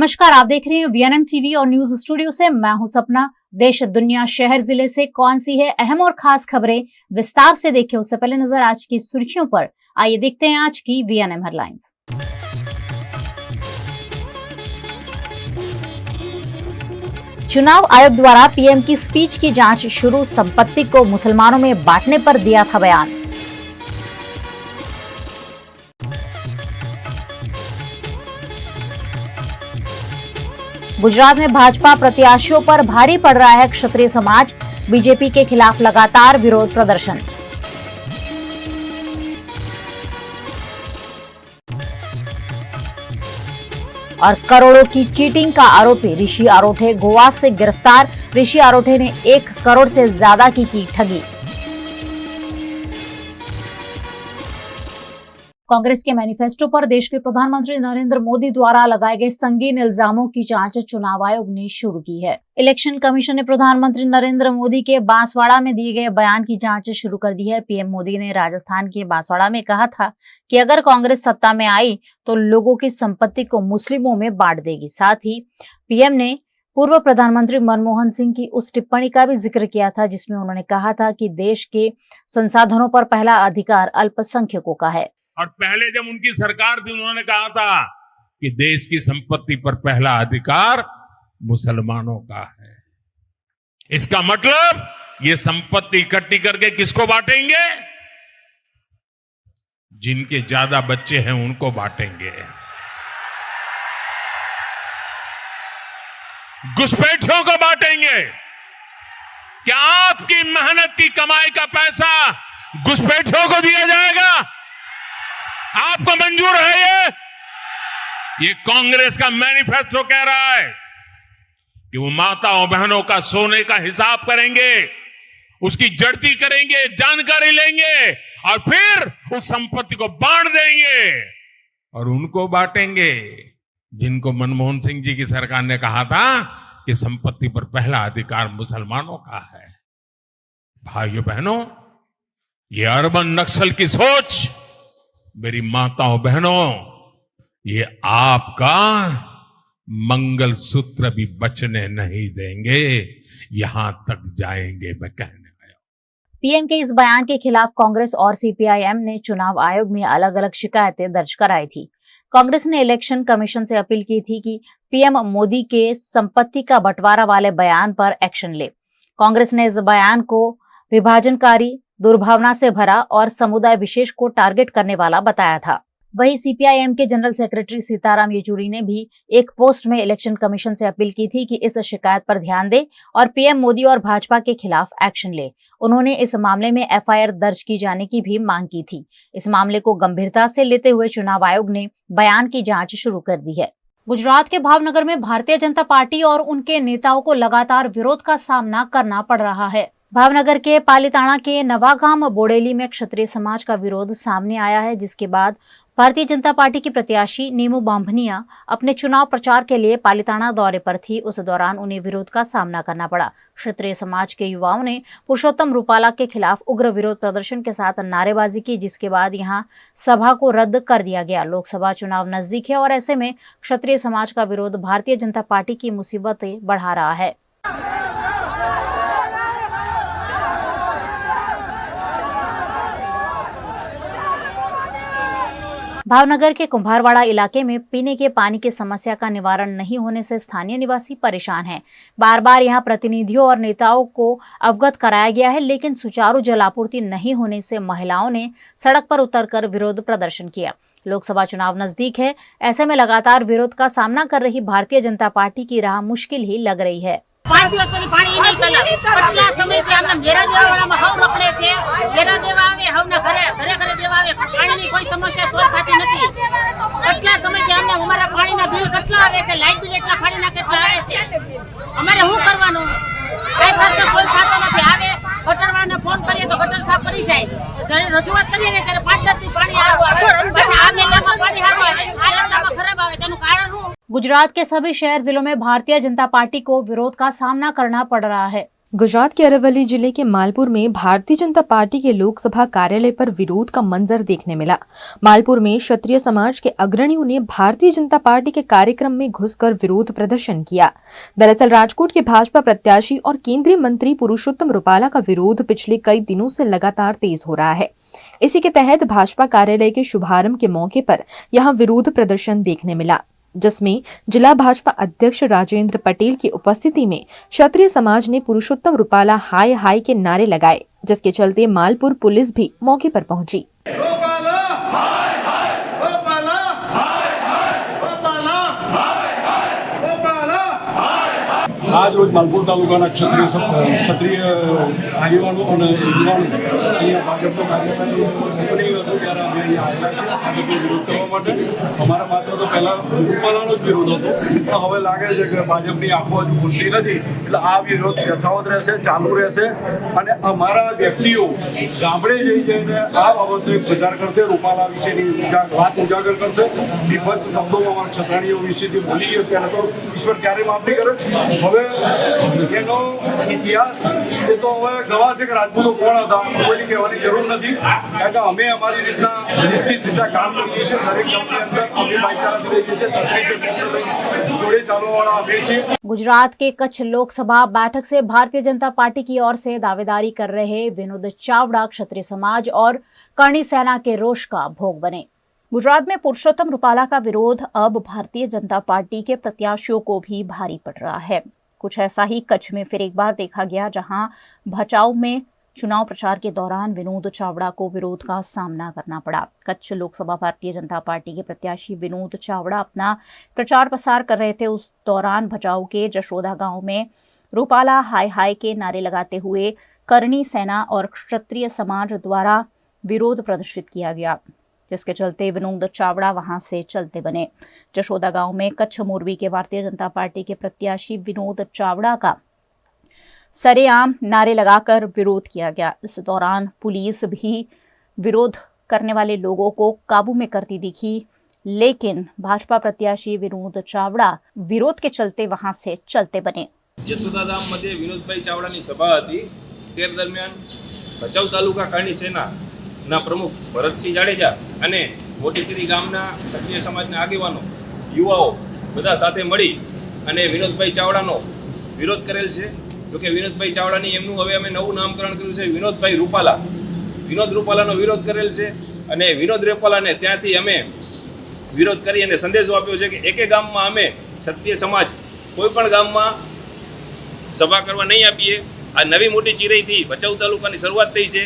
नमस्कार, आप देख रहे हैं वीएनएम टीवी और न्यूज स्टूडियो से मैं हूं सपना। देश, दुनिया, शहर, जिले से कौन सी है अहम और खास खबरें विस्तार से देखें उससे पहले नजर आज की सुर्खियों पर। आइए देखते हैं आज की वीएनएम हेडलाइंस। चुनाव आयोग द्वारा पीएम की स्पीच की जांच शुरू, संपत्ति को मुसलमानों में बांटने पर दिया था बयान। गुजरात में भाजपा प्रत्याशियों पर भारी पड़ रहा है क्षत्रिय समाज, बीजेपी के खिलाफ लगातार विरोध प्रदर्शन। और करोड़ों की चीटिंग का आरोपी ऋषि आरोठे गोवा से गिरफ्तार। ऋषि आरोठे ने 1 करोड़ से ज्यादा की ठगी। कांग्रेस के मैनिफेस्टो पर देश के प्रधानमंत्री नरेंद्र मोदी द्वारा लगाए गए संगीन इल्जामों की जांच चुनाव आयोग ने शुरू की है। इलेक्शन कमीशन ने प्रधानमंत्री नरेंद्र मोदी के बांसवाड़ा में दिए गए बयान की जांच शुरू कर दी है। पीएम मोदी ने राजस्थान के बांसवाड़ा में कहा था कि अगर कांग्रेस सत्ता में आई तो लोगों की संपत्ति को मुस्लिमों में बांट देगी। साथ ही पीएम ने पूर्व प्रधानमंत्री मनमोहन सिंह की उस टिप्पणी का भी जिक्र किया था जिसमें उन्होंने कहा था कि देश के संसाधनों पर पहला अधिकार अल्पसंख्यकों का है। और पहले जब उनकी सरकार थी उन्होंने कहा था कि देश की संपत्ति पर पहला अधिकार मुसलमानों का है। इसका मतलब ये संपत्ति इकट्ठी करके किसको बांटेंगे? जिनके ज्यादा बच्चे हैं उनको बांटेंगे। घुसपैठियों को बांटेंगे। क्या आपकी मेहनत की कमाई का पैसा घुसपैठियों को दिया जाएगा? आपको मंजूर है? ये कांग्रेस का मैनिफेस्टो कह रहा है कि वो माताओं बहनों का सोने का हिसाब करेंगे, उसकी जड़ती करेंगे, जानकारी लेंगे और फिर उस संपत्ति को बांट देंगे। और उनको बांटेंगे जिनको मनमोहन सिंह जी की सरकार ने कहा था कि संपत्ति पर पहला अधिकार मुसलमानों का है। भाइयों बहनों, ये अर्बन नक्सल की सोच, मेरी माताओं बहनों, ये आपका मंगलसूत्र भी बचने नहीं देंगे, यहां तक जाएंगे, मैं कहने आया। पीएम के इस बयान के खिलाफ कांग्रेस और सीपीआईएम ने चुनाव आयोग में अलग अलग शिकायतें दर्ज कराई थी। कांग्रेस ने इलेक्शन कमीशन से अपील की थी कि पीएम मोदी के संपत्ति का बंटवारा वाले बयान पर एक्शन ले। कांग्रेस ने इस बयान को विभाजनकारी, दुर्भावना से भरा और समुदाय विशेष को टारगेट करने वाला बताया था। वहीं सीपीआईएम के जनरल सेक्रेटरी सीताराम येचुरी ने भी एक पोस्ट में इलेक्शन कमीशन से अपील की थी कि इस शिकायत पर ध्यान दे और पीएम मोदी और भाजपा के खिलाफ एक्शन ले। उन्होंने इस मामले में एफआईआर दर्ज की जाने की भी मांग की थी। इस मामले को गंभीरता से लेते हुए चुनाव आयोग ने बयान की जांच शुरू कर दी है। गुजरात के भावनगर में भारतीय जनता पार्टी और उनके नेताओं को लगातार विरोध का सामना करना पड़ रहा है। भावनगर के पालीताणा के नवागाम बोडेली में क्षत्रिय समाज का विरोध सामने आया है, जिसके बाद भारतीय जनता पार्टी की प्रत्याशी नीमू बांभनिया अपने चुनाव प्रचार के लिए पालीताणा दौरे पर थी। उस दौरान उन्हें विरोध का सामना करना पड़ा। क्षत्रिय समाज के युवाओं ने पुरुषोत्तम रूपाला के खिलाफ उग्र विरोध प्रदर्शन के साथ नारेबाजी की, जिसके बाद यहां सभा को रद्द कर दिया गया। लोकसभा चुनाव नजदीक है और ऐसे में क्षत्रिय समाज का विरोध भारतीय जनता पार्टी की मुसीबतें बढ़ा रहा है। भावनगर के कुंभारवाड़ा इलाके में पीने के पानी की समस्या का निवारण नहीं होने से स्थानीय निवासी परेशान हैं। बार बार यहां प्रतिनिधियों और नेताओं को अवगत कराया गया है, लेकिन सुचारू जल आपूर्ति नहीं होने से महिलाओं ने सड़क पर उतरकर विरोध प्रदर्शन किया। लोकसभा चुनाव नजदीक है, ऐसे में लगातार विरोध का सामना कर रही भारतीय जनता पार्टी की राह मुश्किल ही लग रही है। 5 દિવસ પછી પાણી નહીં ચાલે. કેટલા સમયથી આમને ઘેરા દેવાવાળામાં હવ રખડે છે. ઘેરા દેવા આવે, હવના ઘરે દેવા આવે. પાણીની કોઈ સમસ્યા સોલ્વ થતી નથી. કેટલા સમયથી આમને અમારા પાણીના બિલ કેટલા આવે છે, લાઇટ બિલ એટલા પાણીના કેટલા આવે છે. અમારે શું કરવાનું? કઈ પ્રશ્ન સોલ્વ થતો નથી. આવે ગટરવાળાને ફોન કરીએ તો ગટર સાફ કરી જાય. જ્યારે રજૂઆત કરીએ ને ત્યારે 5-10 દી પાણી સારું આવે. પછી આ મહિનામાં પાણી સારું આવે, આ લતામાં ખરાબ આવે. તેનું કારણ શું? गुजरात के सभी शहर जिलों में भारतीय जनता पार्टी को विरोध का सामना करना पड़ रहा है। गुजरात के अरवली जिले के मालपुर में भारतीय जनता पार्टी के लोकसभा कार्यालय पर विरोध का मंजर देखने मिला। मालपुर में क्षत्रिय समाज के अग्रणियों ने भारतीय जनता पार्टी के कार्यक्रम में घुसकर विरोध प्रदर्शन किया। दरअसल राजकोट के भाजपा प्रत्याशी और केंद्रीय मंत्री पुरुषोत्तम रूपाला का विरोध पिछले कई दिनों से लगातार तेज हो रहा है। इसी के तहत भाजपा कार्यालय के शुभारंभ के मौके पर यहां विरोध प्रदर्शन देखने मिला, जिसमें जिला भाजपा अध्यक्ष राजेंद्र पटेल की उपस्थिति में क्षत्रिय समाज ने पुरुषोत्तम रूपाला हाय हाय के नारे लगाए, जिसके चलते मालपुर पुलिस भी मौके पर पहुंची। आज रोज मालपुर तालुकाના ક્ષત્રિય આગેવાનો અને યુવાનો અહીંયા ભાજપનો કાર્યકારી મોકલી હતો ત્યારે અમે અહીંયા આવેલા છીએ આ બાબતે વિરોધ કરવા માટે। અમારા માત્ર તો પહેલાં રૂપાલાનો જ વિરોધ હતો, પણ હવે લાગે છે કે ભાજપની આંખો હજુ ખુલતી નથી, એટલે આ વિરોધ યથાવત રહેશે, ચાલુ રહેશે અને અમારા વ્યક્તિઓ ગામડે જઈને આ બાબતે પ્રચાર કરશે, રૂપાલા વિશેની વાત ઉજાગર કરશે। નિર્ભસ શબ્દોમાં અમારા ક્ષત્રિયો વિશેથી બોલી ગયો છે, તો ઈશ્વર ક્યારે માફ નહીં કરે। હવે એનો ઇતિહાસ એ તો હવે ગવા છે કે રાજપૂતો કોણ હતા, કોઈની કહેવાની જરૂર નથી, કારણ કે અમે અમારી રીતના નિશ્ચિત રીતે કામ કરીએ છીએ। દરેક ગામની અંદર અમે ભાઈચારાથી રહીએ છીએ, છત્રીસ જોડે ચાલવાવાળા અમે છીએ। गुजरात के कच्छ लोकसभा बैठक से भारतीय जनता पार्टी की ओर से दावेदारी कर रहे विनोद चावड़ा क्षत्रिय समाज और करणी सेना के रोष का भोग बने। गुजरात में पुरुषोत्तम रूपाला का विरोध अब भारतीय जनता पार्टी के प्रत्याशियों को भी भारी पड़ रहा है। कुछ ऐसा ही कच्छ में फिर एक बार देखा गया, जहां भचाऊ में चुनाव प्रचार के दौरान विनोद चावड़ा को विरोध का सामना करना पड़ा। कच्छ लोकसभा भारतीय जनता पार्टी के प्रत्याशी विनोद चावड़ा अपना प्रचार प्रसार कर रहे थे। उस दौरान भचाऊ के जशोदा गांव में रूपाला हाय हाय के नारे लगाते हुए करणी सेना और क्षत्रिय समाज द्वारा विरोध प्रदर्शित किया गया, जिसके चलते विनोद चावड़ा वहां से चलते बने। जशोदा गांव में कच्छ मोरबी के भारतीय जनता पार्टी के प्रत्याशी विनोद चावड़ा का सरेआम नारे लगाकर विरोध किया गया। इस दौरान पुलिस भी विरोध करने वाले लोगों को काबू में करती दिखी, लेकिन भाजपा प्रत्याशी विनोद चावड़ा विरोध के चलते वहां से चलते बने। जसोदा गाममध्ये विनोदभाई चावडानी सभा હતી, તે દરમિયાન ભચાઉ તાલુકા કરણી સેનાના પ્રમુખ ભરતસિંહ જાડેજા અને મોટીચીરી ગામના ક્ષત્રિય સમાજના આગેવાનો યુવાઓ બધા સાથે મળી અને વિનોદભાઈ ચાવડાનો વિરોધ કરેલ છે। જોકે વિનોદભાઈ ચાવડાની એમનું હવે અમે નવું નામકરણ કર્યું છે વિનોદભાઈ રૂપાલા। વિનોદ રૂપાલાનો વિરોધ કરેલ છે અને વિનોદ રૂપાલાને ત્યાંથી અમે વિરોધ કરી અને સંદેશો આપ્યો છે કે એકે ગામમાં અમે ક્ષત્રિય સમાજ કોઈ પણ ગામમાં સભા કરવા નહીં આપીએ। આ નવી મોટી ચિરઈથી ભચાઉ તાલુકાની શરૂઆત થઈ છે।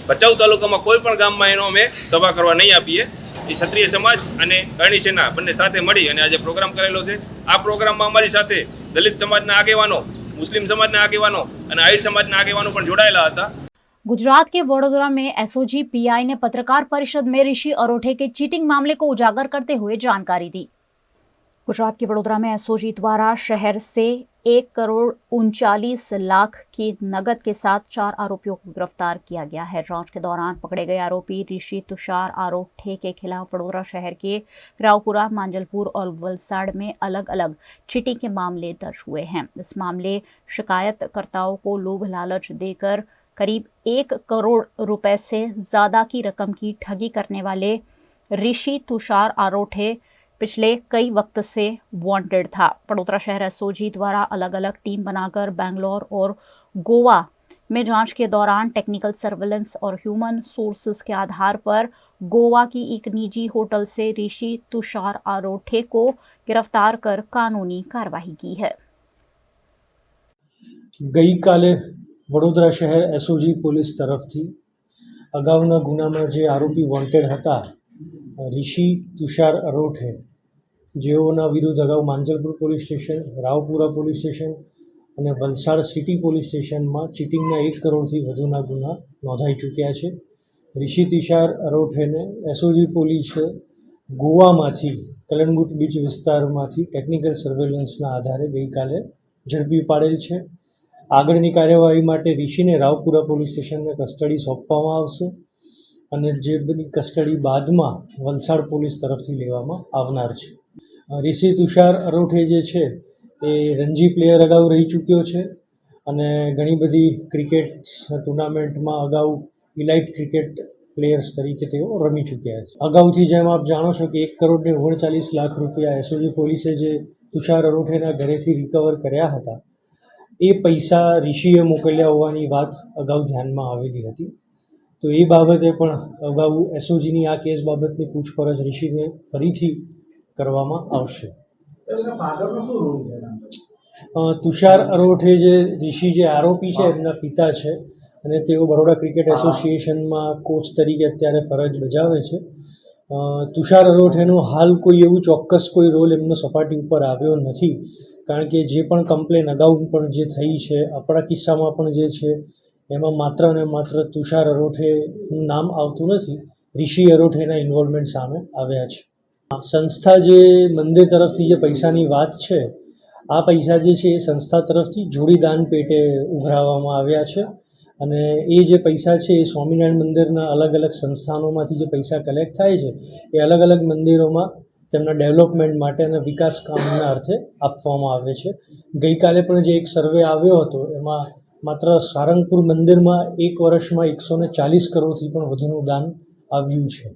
ભચાઉ તાલુકામાં કોઈ પણ ગામમાં એનો અમે સભા કરવા નહીં આપીએ। એ ક્ષત્રિય સમાજ અને કરણી સેના બંને સાથે મળી અને આજે પ્રોગ્રામ કરેલો છે। આ પ્રોગ્રામમાં અમારી સાથે દલિત સમાજના આગેવાનો, मुस्लिम समाजना आगेवानो और आहिर समाजना आगेवानो पण जोड़ायेला हता। गुजरात के वडोदरा में एसओजी पीआई ने पत्रकार परिषद में ऋषि अरोठे के चीटिंग मामले को उजागर करते हुए जानकारी दी। गुजरात के वडोदरा में एसओजी द्वारा शहर से 1,39,00,000 की नकद के साथ 4 आरोपियों को गिरफ्तार किया गया है। जांच के दौरान पकड़े गए आरोपी ऋषि तुषार आरोठे के खिलाफ वडोदरा शहर के रावपुरा, मांजलपुर और वलसाड़ में अलग अलग चीटिंग के मामले दर्ज हुए हैं। इस मामले शिकायतकर्ताओं को लोभ लालच देकर करीब 1 करोड़ रुपए से ज्यादा की रकम की ठगी करने वाले ऋषि तुषार आरोठे पिछले कई वक्त से वांटेड था। वडोदरा शहर एसओजी द्वारा अलग अलग टीम बनाकर बैंगलोर और गोवा में जांच के दौरान टेक्निकल सर्वेलेंस और ह्यूमन सोर्सेस के आधार पर गोवा की एक निजी होटल से ऋषि तुषार आरोठे को गिरफ्तार कर कानूनी कार्रवाई की है। गई काले वडोदरा शहर एसओजी पुलिस तरफथी अगाउना गुनामां जे आरोपी वॉन्टेड हता ऋषि तुषार अरोठे, जेओना विरुद्ध अगाऊ Manjalpur police station, Raopura police station અને વલસાડ સિટી પોલીસ સ્ટેશનમાં ચીટિંગના 1 કરોડથી વધુના ગુના નોંધાઈ ચૂક્યા છે। ઋષિ તુષાર અરોઠેને એસઓજી પોલીસે ગોવામાંથી કલનબુટ બીચ વિસ્તારમાંથી ટેકનિકલ સર્વેલન્સના આધારે ગઈકાલે ઝડપી પાડેલ છે। આગળની કાર્યવાહી માટે ઋષિને રાવપુરા પોલીસ સ્ટેશનને કસ્ટડી સોંપવામાં આવશે અને જે બધી કસ્ટડી બાદમાં વલસાડ પોલીસ તરફથી લેવામાં આવનાર છે। ऋषि तुषार अरोठे जे छे એ રણજી પ્લેયર અગાઉ રહી ચૂક્યો છે અને ઘણી બધી ક્રિકેટ ટુર્નામેન્ટમાં અગાઉ ઇલાઇટ ક્રિકેટ પ્લેયર્સ તરીકે તેઓ રમી ચૂક્યા છે. અગાઉથી જેમ આપ જાણો છો કે 1,39,00,000 રૂપિયા એસઓજી પોલીસે જે તુષાર અરોઠેના ઘરેથી રિકવર કર્યા હતા એ પૈસા ઋષિએ મોકલ્યા હોવાની વાત અગાઉ ધ્યાનમાં આવેલી હતી. તો એ બાબતે પણ અગાઉ એસઓજીની આ કેસ બાબતની પૂછપરછ ઋષિને ફરીથી કરવામાં આવશે. તુષાર અરોઠે જે ઋષિ જે આરોપી છે એમના પિતા છે અને તેઓ બરોડા ક્રિકેટ એસોસિએશનમાં કોચ તરીકે અત્યારે ફરજ બજાવે છે. તુષાર અરોઠેનો હાલ કોઈ એવું ચોક્કસ કોઈ રોલ એમનો સપાટી ઉપર આવ્યો નથી, કારણ કે જે પણ કમ્પ્લેન અગાઉ પણ જે થઈ છે, આપણા કિસ્સામાં પણ જે છે એમાં માત્ર અને માત્ર તુષાર અરોઠેનું નામ આવતું નથી, ઋષિ અરોઠેના ઇન્વોલ્વમેન્ટ સામે આવ્યા છે. સંસ્થા જે મંદિર તરફથી જે પૈસાની વાત છે, આ પૈસા જે છે એ સંસ્થા તરફથી જોડીદાન પેટે ઉઘરાવવામાં આવ્યા છે અને એ જે પૈસા છે એ સ્વામિનારાયણ મંદિરના અલગ અલગ સંસ્થાનોમાંથી જે પૈસા કલેક્ટ થાય છે એ અલગ અલગ મંદિરોમાં તેમના ડેવલપમેન્ટ માટે અને વિકાસ કામના અર્થે આપવામાં આવે છે. ગઈકાલે પણ જે એક સર્વે આવ્યો હતો એમાં માત્ર સારંગપુર મંદિરમાં એક વર્ષમાં 140 કરોડથી પણ વધુનું દાન આવ્યું છે.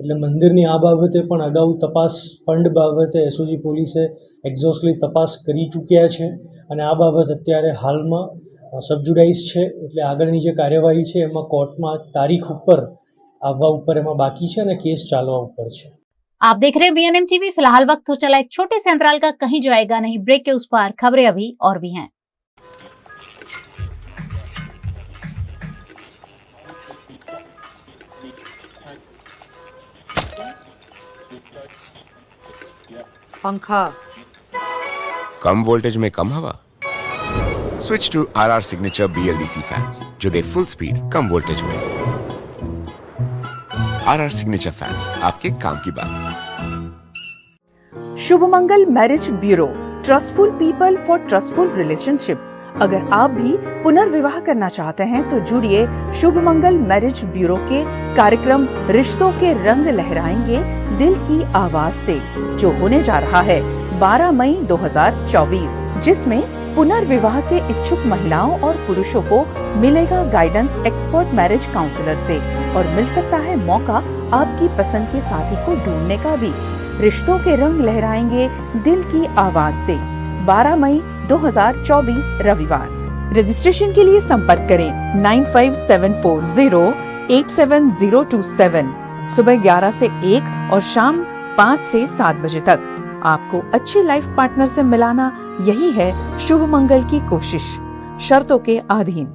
એટલે મંદિરની આ બાબતે પણ અગાઉ તપાસ ફંડ બાબતે એસઓજી પોલીસે એક્ઝોસ્ટલી તપાસ કરી ચૂક્યા છે અને આ બાબત અત્યારે હાલમાં સબજુડાઇઝ છે. એટલે આગળની જે કાર્યવાહી છે એમાં કોર્ટમાં તારીખ ઉપર આવવા ઉપર એમાં બાકી છે અને કેસ ચાલવા ઉપર છે. आप देख रहे हैं बीएनएम टीवी. फिलहाल वक्त हो चला एक छोटे से अंतराल का, कहीं जाएगा नहीं. ब्रेक के उस पार खबरें अभी और भी हैं. पंखा कम वोल्टेज में कम हवा. Switch to RR Signature BLDC fans जो दे फुल स्पीड कम वोल्टेज में. आरआर सिग्नेचर फैंस, आपके काम की बात. Shubh Mangal marriage bureau, trustful people for trustful relationship. अगर आप भी पुनर्विवाह करना चाहते हैं तो जुड़िए शुभ मंगल मैरिज ब्यूरो के कार्यक्रम रिश्तों के रंग लहराएंगे दिल की आवाज से, जो होने जा रहा है 12 मई 2024, जिसमें पुनर्विवाह के इच्छुक महिलाओं और पुरुषों को मिलेगा गाइडेंस एक्सपर्ट मैरिज काउंसलर से और मिल सकता है मौका आपकी पसंद के साथी को ढूंढने का भी. रिश्तों के रंग लहराएंगे दिल की आवाज से, 12 मई 2024 रविवार. रजिस्ट्रेशन के लिए संपर्क करें 9574087027. सुबह 11 से 1 और शाम 5 से 7 बजे तक. आपको अच्छे लाइफ पार्टनर से मिलाना, यही है शुभ मंगल की कोशिश, शर्तों के अधीन.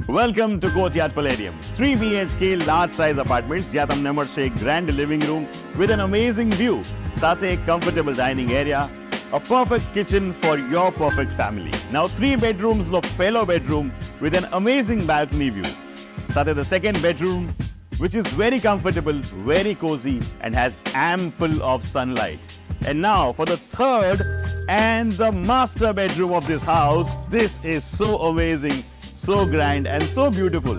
Welcome to Courtyard Palladium. 3 BHK large size apartments જ્યાં તમને મળશે એક grand living room with an amazing view, સાથે એક comfortable dining area, a perfect kitchen for your perfect family. Now 3 bedrooms નો પહેલો bedroom with an amazing balcony view. સાથે the second bedroom which is very comfortable, very cozy and has ample of sunlight. And now for the third and the master bedroom of this house. This is so amazing, so grand and so beautiful.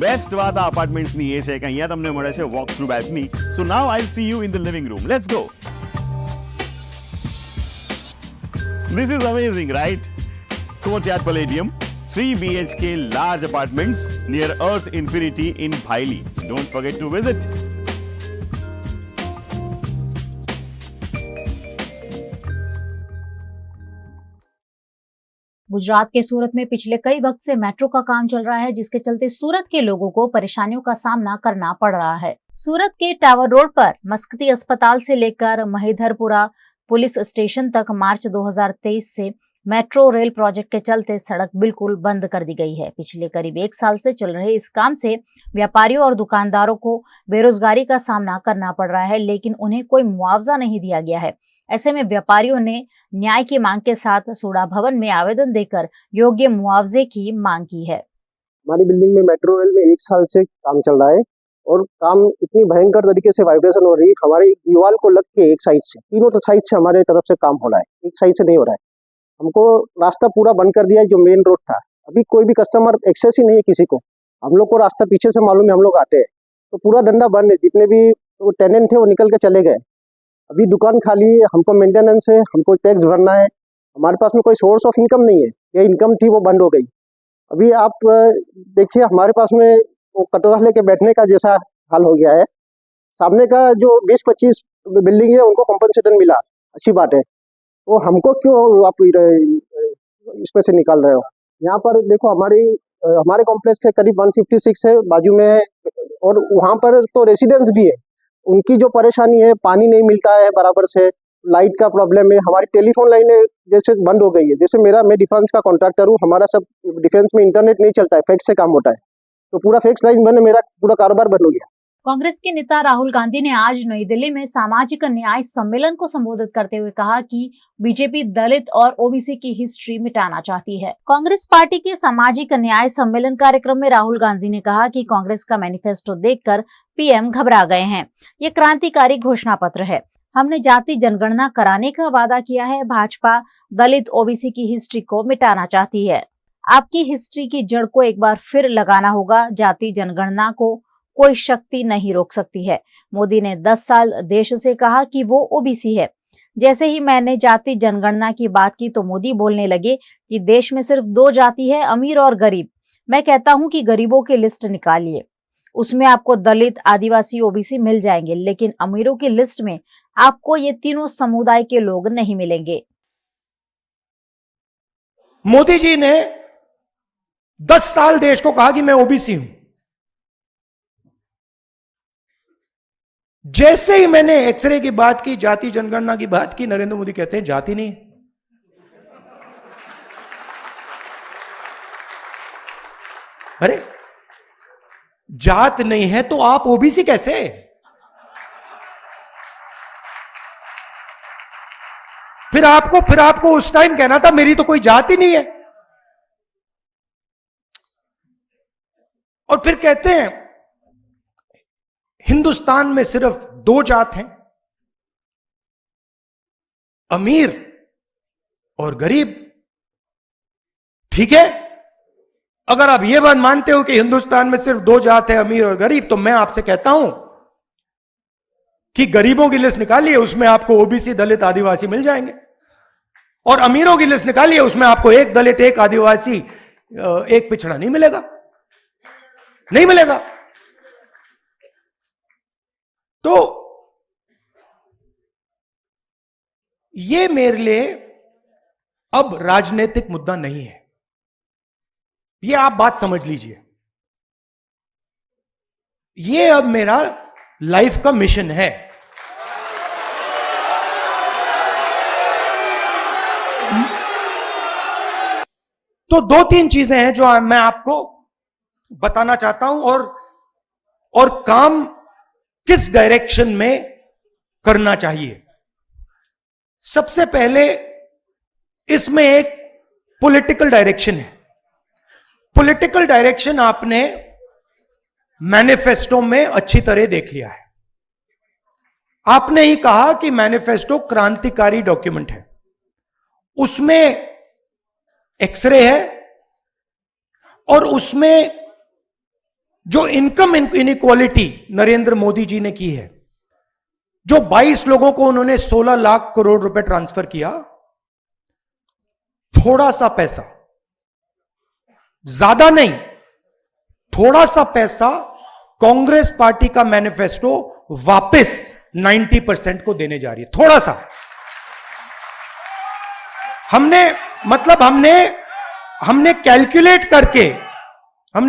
Best વાત આ apartments ની એ છે કે અહીંયા તમને મળે છે walk through balcony. So now I'll see you in the living room. Let's go. This is amazing, right? Courtyard Palladium, 3 BHK large apartments near Earth Infinity in Bhaili. Don't forget to visit. Gujarat के सूरत में पिछले कई वक्त से metro का काम चल रहा है, जिसके चलते सूरत के लोगों को परेशानियों का सामना करना पड़ रहा है. सूरत के टावर रोड पर मस्कती अस्पताल से लेकर महेधरपुरा पुलिस स्टेशन तक मार्च 2023 से मेट्रो रेल प्रोजेक्ट के चलते सड़क बिल्कुल बंद कर दी गई है. पिछले करीब 1 साल से चल रहे इस काम से व्यापारियों और दुकानदारों को बेरोजगारी का सामना करना पड़ रहा है, लेकिन उन्हें कोई मुआवजा नहीं दिया गया है. ऐसे में व्यापारियों ने न्याय की मांग के साथ सूडा भवन में आवेदन देकर योग्य मुआवजे की मांग की है. हमारी बिल्डिंग में मेट्रो रेल में 1 साल से काम चल रहा है और काम इतनी भयंकर तरीके से वाइब्रेशन हो रही है. हमारी दीवार को लग के एक साइड से, तीनों साइड से हमारे तरफ से काम हो रहा है, एक साइड से नहीं हो रहा है. हमको रास्ता पूरा बंद कर दिया है, जो मेन रोड था. अभी कोई भी कस्टमर एक्सेस ही नहीं है किसी को. हम लोग को रास्ता पीछे से मालूम है, हम लोग आते हैं तो पूरा डंडा बंद है. जितने भी तो टेनेंट थे वो निकल के चले गए. अभी दुकान खाली है, हमको मेंटेनेंस है, हमको टैक्स भरना है, हमारे पास में कोई सोर्स ऑफ इनकम नहीं है, ये इनकम थी वो बंद हो गई। अभी आप देखिए हमारे पास में वो कटोरा लेके बैठने का जैसा हाल हो गया है। सामने का जो 20-25 बिल्डिंग है उनको कॉम्पनसेशन मिला, अच्छी बात है, तो हमको क्यों आप इसमें से निकाल रहे हो? यहाँ पर देखो हमारे कॉम्प्लेक्स के करीब 156 है बाजू में है, और वहाँ पर तो रेसिडेंट्स भी है, उनकी जो परेशानी है, पानी नहीं मिलता है बराबर से, लाइट का प्रॉब्लम है, हमारी टेलीफोन लाइनें जैसे बंद हो गई है। जैसे मैं डिफेंस का कॉन्ट्रैक्टर हूँ, हमारा सब डिफेंस में इंटरनेट नहीं चलता है, फैक्स से काम होता है, तो पूरा फैक्स लाइन बंद है, मेरा पूरा कारोबार बंद हो गया। कांग्रेस के नेता राहुल गांधी ने आज नई दिल्ली में सामाजिक न्याय सम्मेलन को संबोधित करते हुए कहा कि बीजेपी दलित और ओबीसी की हिस्ट्री मिटाना चाहती है। कांग्रेस पार्टी के सामाजिक न्याय सम्मेलन कार्यक्रम में राहुल गांधी ने कहा कि कांग्रेस का मैनिफेस्टो देखकर पीएम घबरा गए हैं। ये क्रांतिकारी घोषणा पत्र है। हमने जाति जनगणना कराने का वादा किया है। भाजपा दलित ओबीसी की हिस्ट्री को मिटाना चाहती है। आपकी हिस्ट्री की जड़ को एक बार फिर लगाना होगा। जाति जनगणना को कोई शक्ति नहीं रोक सकती है। मोदी ने 10 साल देश से कहा कि वो ओबीसी है। जैसे ही मैंने जाति जनगणना की बात की तो मोदी बोलने लगे कि देश में सिर्फ 2 जाति है, अमीर और गरीब। मैं कहता हूं कि गरीबों की लिस्ट निकालिए, उसमें आपको दलित, आदिवासी, ओबीसी मिल जाएंगे, लेकिन अमीरों की लिस्ट में आपको ये तीनों समुदाय के लोग नहीं मिलेंगे। मोदी जी ने 10 साल देश को कहा कि मैं ओबीसी हूं। जैसे ही मैंने एक्सरे की बात की, जाति जनगणना की बात की, नरेंद्र मोदी कहते हैं जाति नहीं। अरे जात नहीं है तो आप ओबीसी कैसे? फिर आपको उस टाइम कहना था मेरी तो कोई जात ही नहीं है। और फिर कहते हैं हिंदुस्तान में सिर्फ 2 जात हैं, अमीर और गरीब। ठीक है, अगर आप यह बात मानते हो कि हिंदुस्तान में सिर्फ 2 जात है, अमीर और गरीब, तो मैं आपसे कहता हूं कि गरीबों की लिस्ट निकालिए, उसमें आपको ओबीसी, दलित, आदिवासी मिल जाएंगे। और अमीरों की लिस्ट निकालिए, उसमें आपको एक दलित, एक आदिवासी, एक पिछड़ा नहीं मिलेगा, नहीं मिलेगा। तो ये मेरे लिए अब राजनीतिक मुद्दा नहीं है, ये आप बात समझ लीजिए। ये अब मेरा लाइफ का मिशन है। तो 2-3 चीजें हैं जो मैं आपको बताना चाहता हूं, और काम किस डायरेक्शन में करना चाहिए। सबसे पहले इसमें एक पॉलिटिकल डायरेक्शन है। पॉलिटिकल डायरेक्शन आपने मैनिफेस्टो में अच्छी तरह देख लिया है। आपने ही कहा कि मैनिफेस्टो क्रांतिकारी डॉक्यूमेंट है, उसमें एक्सरे है, और उसमें जो इनकम इनइक्वालिटी नरेंद्र मोदी जी ने की है, जो 22 लोगों को उन्होंने 16 लाख करोड़ रुपए ट्रांसफर किया, थोड़ा सा पैसा, ज्यादा नहीं, थोड़ा सा पैसा कांग्रेस पार्टी का मैनिफेस्टो वापस 90% को देने जा रही है। थोड़ा सा हमने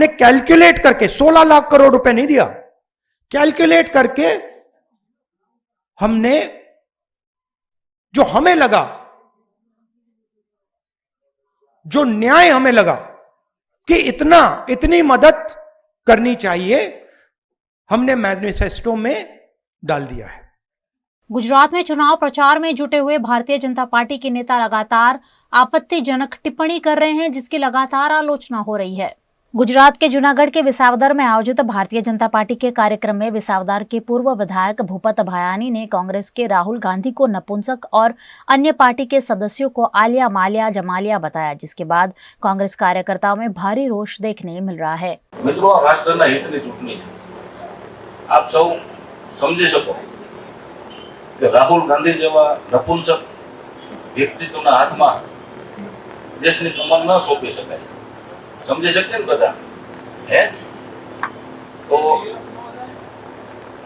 कैलकुलेट करके 16 लाख करोड़ रुपए नहीं दिया, कैलकुलेट करके हमने जो हमें लगा, जो न्याय हमें लगा कि इतनी मदद करनी चाहिए, हमने मैनिफेस्टो में डाल दिया है। गुजरात में चुनाव प्रचार में जुटे हुए भारतीय जनता पार्टी के नेता लगातार आपत्तिजनक टिप्पणी कर रहे हैं, जिसकी लगातार आलोचना हो रही है। गुजरात के जूनागढ़ के विसावदर में आयोजित भारतीय जनता पार्टी के कार्यक्रम में विसावदर के पूर्व विधायक भूपत भायानी ने कांग्रेस के राहुल गांधी को नपुंसक और अन्य पार्टी के सदस्यों को आलिया मालिया जमालिया बताया, जिसके बाद कांग्रेस कार्यकर्ताओं में भारी रोष देखने मिल रहा है। मित्रों, राष्ट्रना हितनी चूंटणी छे, आप सौ समझी सको कि राहुल गांधी जेवा नपुंसक व्यक्तित्वना हाथमां દેશની કમાન ન સોંપી શકાય. સમજી શકીએ ને બધા? હે? તો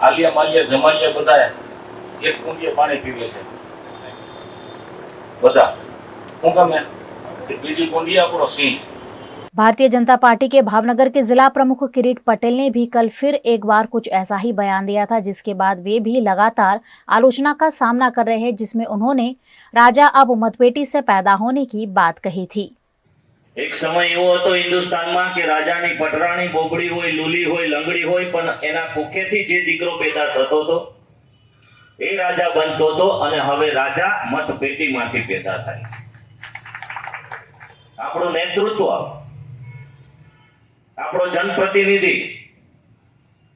આલિયા માલિયા જમાલિયા બધા એક કુંડીએ પાણી પીવે છે બધા. શું કામે? બીજી કુંડી આપણો સિંહ. भारतीय जनता पार्टी के भावनगर के जिला प्रमुख किरीट पटेल ने भी कल फिर एक बार कुछ ऐसा ही बयान दिया था, जिसके बाद वे भी लगातार आलोचना का सामना कर रहे हैं, जिसमें उन्होंने राजा अब मतपेटी से पैदा होने की बात कही थी। एक समय एवो હતો હિન્દુસ્તાનમાં કે રાજાની પટરાણી બોબડી હોય, લૂલી હોય, લંગડી હોય, પણ એના કોખેથી જે દીકરો પેદા થતો હતો એ રાજા બનતો હતો અને હવે રાજા મતપેટીમાંથી પેદા થાય. આપણું નેતૃત્વ, આપણો જનપ્રતિનિધિ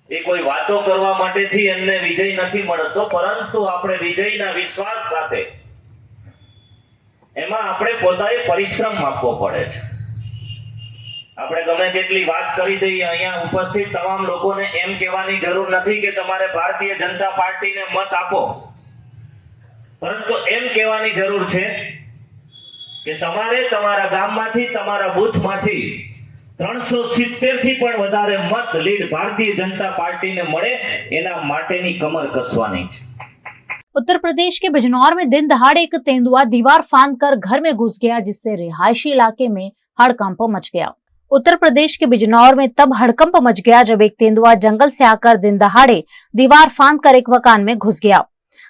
એ કોઈ વાતો કરવા માટેથી એમને વિજય નથી મળતો, પરંતુ આપણે વિજયના વિશ્વાસ સાથે એમાં આપણે પોતાએ પરિશ્રમ આપવો પડે છે. આપણે ગમે તેટલી વાત કરી દઈએ, અહીંયા ઉપસ્થિત તમામ લોકોને એમ કહેવાની જરૂર નથી કે તમારે ભારતીય જનતા પાર્ટીને મત આપો, પરંતુ એમ કહેવાની જરૂર છે કે તમારે તમારા ગામમાંથી, તમારા બૂથમાંથી 370 થી પણ વધારે મત લીડ ભારતીય जनता पार्टी ने મળે એના માટેની કમર કસવાની છે. उत्तर प्रदेश के बिजनौर में दिन दहाड़े एक तेंदुआ दीवार फांदकर घर में घुस गया, जिससे रिहायशी इलाके में हड़कंप मच गया। उत्तर प्रदेश के बिजनौर में तब हड़कंप मच गया जब एक तेंदुआ जंगल से आकर दिन दहाड़े दीवार फांदकर एक मकान में घुस गया।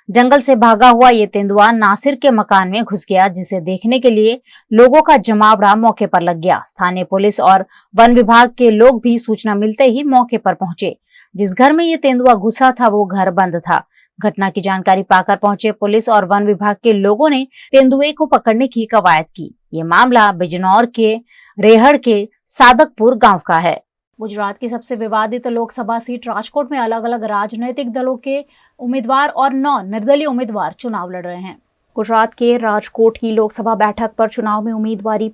जंगल से भागा हुआ ये तेंदुआ नासिर के मकान में घुस गया, जिसे देखने के लिए लोगों का जमावड़ा मौके पर लग गया। स्थानीय पुलिस और वन विभाग के लोग भी सूचना मिलते ही मौके पर पहुंचे। जिस घर में ये तेंदुआ घुसा था वो घर बंद था। घटना की जानकारी पाकर पहुंचे पुलिस और वन विभाग के लोगों ने तेंदुए को पकड़ने की कवायद की। ये मामला बिजनौर के रेहड़ के सादकपुर गांव का है। गुजरात की सबसे विवादित लोकसभा सीट राजकोट में अलग अलग राजनीतिक दलों के उम्मीदवार और 9 निर्दलीय उम्मीदवार चुनाव लड़ रहे हैं। गुजरात के राजकोट की लोकसभा बैठक पर चुनाव में उम्मीदवारी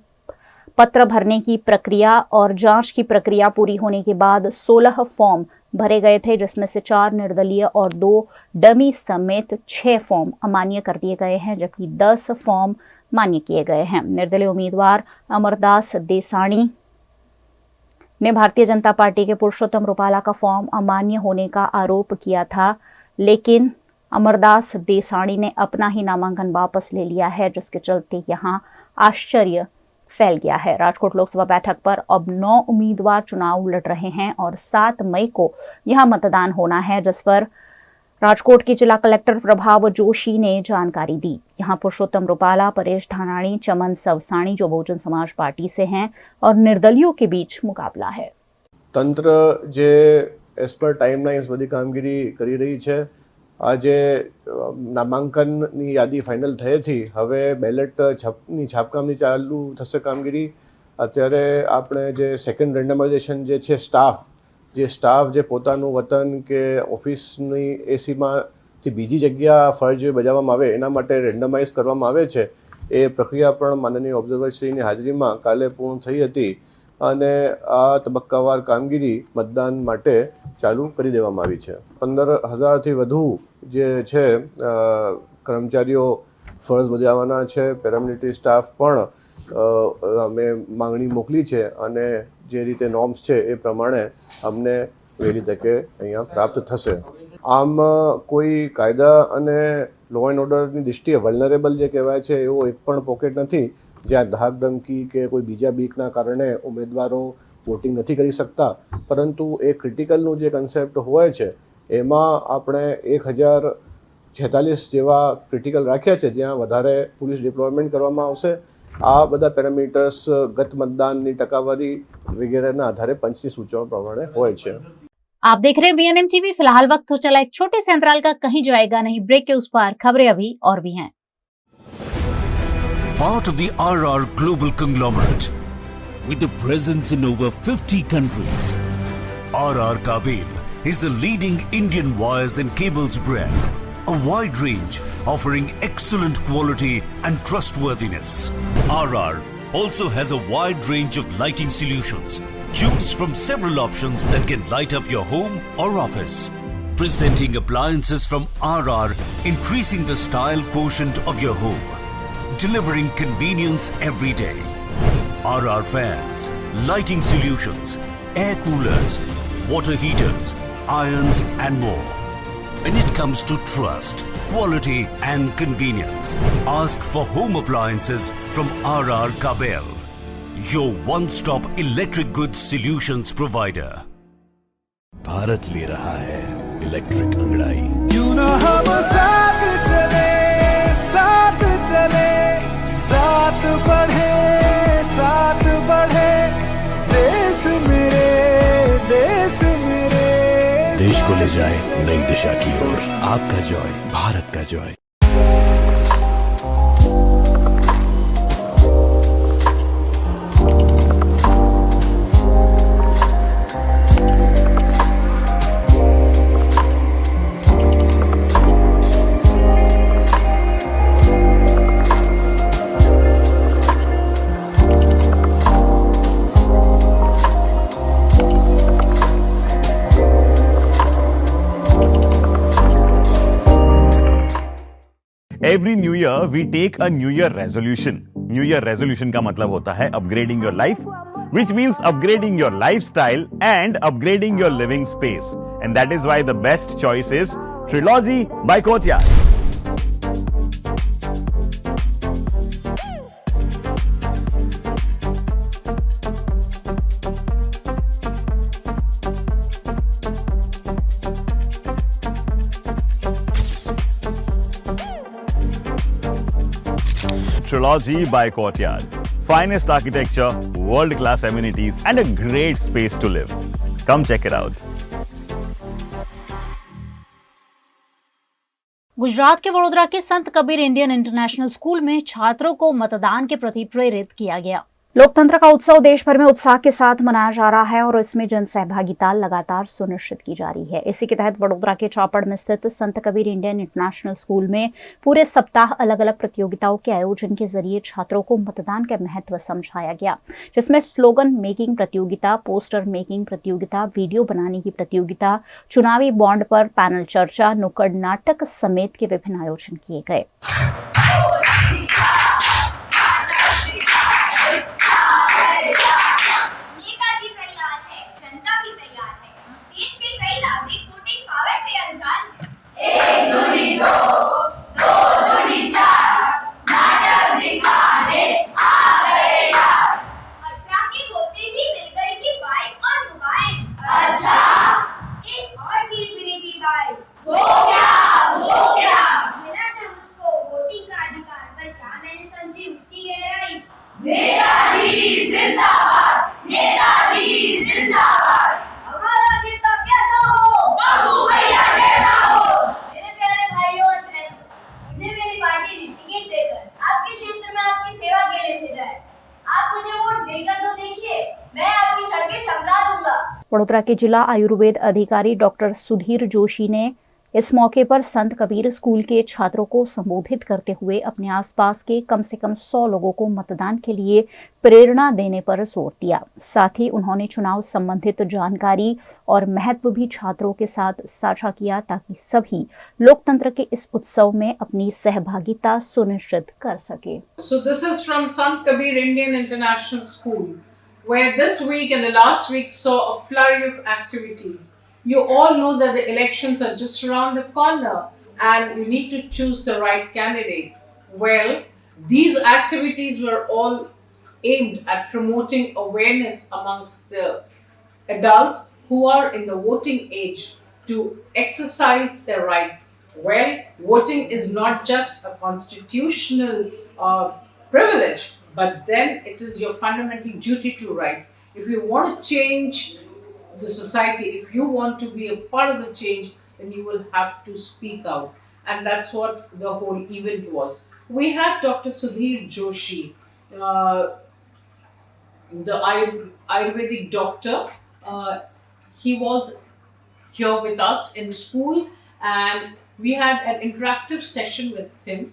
पत्र भरने की प्रक्रिया और जांच की प्रक्रिया पूरी होने के बाद 16 फॉर्म भरे गए थे, जिसमें से 4 निर्दलीय और 2 डमी समेत 6 फॉर्म अमान्य कर दिए गए हैं, जबकि 10 फॉर्म मान्य किए गए हैं। निर्दलीय उम्मीदवार अमरदास देसाणी ने भारतीय जनता पार्टी के पुरुषोत्तम रूपाला का फॉर्म अमान्य होने का आरोप किया था, लेकिन अमरदास देसाणी ने अपना ही नामांकन वापस ले लिया है, जिसके चलते यहां आश्चर्य फैल गया है। राजकोट लोकसभा बैठक पर अब 9 उम्मीदवार चुनाव लड़ रहे हैं और 7 मई को यहां मतदान होना है, जिस पर राजकोट के जिला कलेक्टर प्रभाव जोशी ने जानकारी दी। यहां पुरुषोत्तम रूपाला, परेश धानाणी, चमन सवसाणी जो बहुजन समाज पार्टी से हैं और निर्दलियों के बीच मुकाबला है। तंत्र जे एज पर टाइमलाइन्स बधी कामगीरी करी रही है। આજે નામાંકનની યાદી ફાઇનલ થઈ હતી, હવે બેલેટ છાપકામની ચાલુ થશે કામગીરી। અત્યારે આપણે જે સેકન્ડ રેન્ડમાઇઝેશન જે છે સ્ટાફ જે પોતાનું વતન કે ઓફિસની એસીમાંથી બીજી જગ્યા ફરજ બજાવવામાં આવે એના માટે રેન્ડમાઇઝ કરવામાં આવે છે। એ પ્રક્રિયા પણ માનનીય ઓબ્ઝર્વરશ્રીની હાજરીમાં કાલે પૂર્ણ થઈ હતી અને આ તબક્કાવાર કામગીરી મતદાન માટે ચાલુ કરી દેવામાં આવી છે। 15,000થી વધુ જે છે કર્મચારીઓ ફરજ બજાવવાના છે। પેરામિલિટરી સ્ટાફ પણ અમે માંગણી મોકલી છે અને જે રીતે નોર્મ્સ છે એ પ્રમાણે અમને વહેલી તકે અહીંયા પ્રાપ્ત થશે। આમ કોઈ કાયદા અને લો એન્ડ ઓર્ડરની દૃષ્ટિએ વલ્નરેબલ જે કહેવાય છે એવો એક પણ પોકેટ નથી જ્યાં ધાક ધમકી કે કોઈ બીજા બીકના કારણે ઉમેદવારો વોટિંગ નથી કરી શકતા, પરંતુ એ ક્રિટિકલનું જે કન્સેપ્ટ હોય છે એમાં આપણે 1046 જેવા ક્રિટિકલ રાખ્યા છે જ્યાં વધારે પોલીસ ડિપ્લોયમેન્ટ કરવામાં આવશે। આ બધા પેરામીટર્સ ગત મતદાનની ટકાવારી વગેરેના આધારે પંચની સૂચનાઓ પ્રમાણે હોય છે। आप देख रहे हैं बीएनएम टीवी। फिलहाल वक्त हो चला एक छोटे से अंतराल का, कहीं जाएगा नहीं। ब्रेक के उस पार खबरें अभी और भी हैं। Part of the RR Global Conglomerate with a presence in over 50 countries, RR Kabel is a leading Indian wires and cables brand, a wide range offering excellent quality and trustworthiness. RR also has a wide range of lighting solutions. Choose from several options that can light up your home or office. Presenting appliances from RR, increasing the style quotient of your home. Delivering convenience every day. RR fans, lighting solutions, air coolers, water heaters, irons and more. When it comes to trust, quality and convenience, ask for home appliances from RR Kabel, your one-stop electric goods solutions provider. Bharat ले रहा है electric अंगड़ाई। क्यों ना हम साथ चले, साथ चले, साथ बढ़े, साथ बढ़े, देश मेरे, देश मेरे। देश को ले जाए नई दिशा की ओर। आपका जॉय, भारत का Joy. Every new year we take a new year resolution. New year resolution का मतलब होता है upgrading your life, which means upgrading your lifestyle and upgrading your living space. And that is why the best choice is Trilogy by Courtyard. Trilogy by Courtyard. Finest architecture, world-class amenities, and a great space to live. Come check it out. Gujarat के वडोदरा के संत Kabir Indian international school में छात्रों को मतदान के प्रति प्रेरित किया गया। लोकतंत्र का उत्सव देश भर में उत्साह के साथ मनाया जा रहा है और इसमें जन सहभागिता लगातार सुनिश्चित की जा रही है। इसी के तहत वडोदरा के चापड़ में स्थित संत कबीर इंडियन इंटरनेशनल स्कूल में पूरे सप्ताह अलग अलग प्रतियोगिताओं के आयोजन के जरिए छात्रों को मतदान के महत्व समझाया गया, जिसमें स्लोगन मेकिंग प्रतियोगिता, पोस्टर मेकिंग प्रतियोगिता, वीडियो बनाने की प्रतियोगिता, चुनावी बॉन्ड पर पैनल चर्चा, नुक्कड़ नाटक समेत के विभिन्न आयोजन किए गए। वडोदरा के जिला आयुर्वेद अधिकारी डॉक्टर सुधीर जोशी ने इस मौके पर संत कबीर स्कूल के छात्रों को संबोधित करते हुए अपने आसपास के कम से कम 100 लोगों को मतदान के लिए प्रेरणा देने पर जोर दिया। साथ ही उन्होंने चुनाव संबंधित जानकारी और महत्व भी छात्रों के साथ साझा किया ताकि सभी लोकतंत्र के इस उत्सव में अपनी सहभागिता सुनिश्चित कर सके। So this is from Sant Kabir Indian International School, where this week and the last week saw a flurry of activities. You all know that the elections are just around the corner and we need to choose the right candidate. Well, these activities were all aimed at promoting awareness amongst the adults who are in the voting age to exercise their right. Well, voting is not just a constitutional privilege, but then it is your fundamental duty to right. If you want to change the society, if you want to be a part of the change, then you will have to speak out. And that's what the whole event was. We had Dr. Sudhir Joshi, the Ayurvedic doctor. He was here with us in the school and we had an interactive session with him.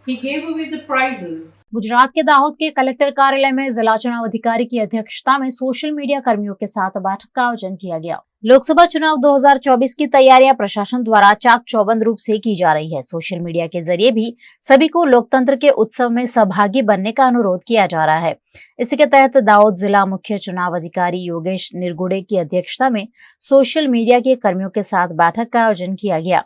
He gave away the prizes. Gujarat के दाहोद के collector कार्यालय में जिला चुनाव अधिकारी की अध्यक्षता में सोशल मीडिया कर्मियों के साथ बैठक का आयोजन किया गया। लोकसभा चुनाव 2024 की तैयारियां प्रशासन द्वारा चाक चौबंद रूप से की जा रही है। सोशल मीडिया के जरिए भी सभी को लोकतंत्र के उत्सव में सहभागी बनने का अनुरोध किया जा रहा है। इसी के तहत दाहोद जिला मुख्य चुनाव अधिकारी योगेश निरगुडे की अध्यक्षता में सोशल मीडिया के कर्मियों के साथ बैठक का आयोजन किया गया।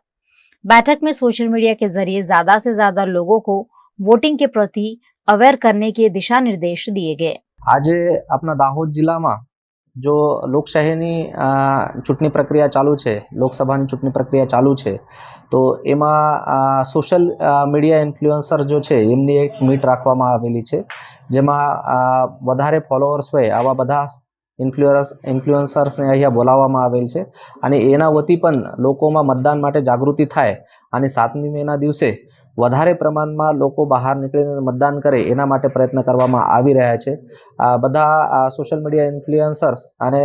बैठक में सोशल मीडिया के जरिए ज्यादा से ज्यादा लोगों को वोटिंग के प्रति अवेयर करने के दिशा निर्देश दिए गए। आज अपना दाहोद जिला में जो લોકશાહીની ચૂંટણી પ્રક્રિયા ચાલુ છે, લોકસભાની ચૂંટણી પ્રક્રિયા ચાલુ છે, તો એમાં સોશિયલ મીડિયા ઇન્ફ્લુએન્સર जो છે એમની એક મીટ રાખવામાં આવેલી છે, જેમાં વધારે ફોલોઅર્સ હોય આવા બધા ઇન્ફ્લુએન્સર્સને અહીંયા બોલાવવામાં આવેલ છે અને એના વતી પણ લોકોમાં મતદાન માટે જાગૃતિ થાય અને 7મી મેના દિવસે વધારે પ્રમાણમાં લોકો બહાર નીકળીને મતદાન કરે એના માટે પ્રયત્ન કરવામાં આવી રહ્યા છે। બધા સોશિયલ મીડિયા ઇન્ફ્લુએન્સર્સ અને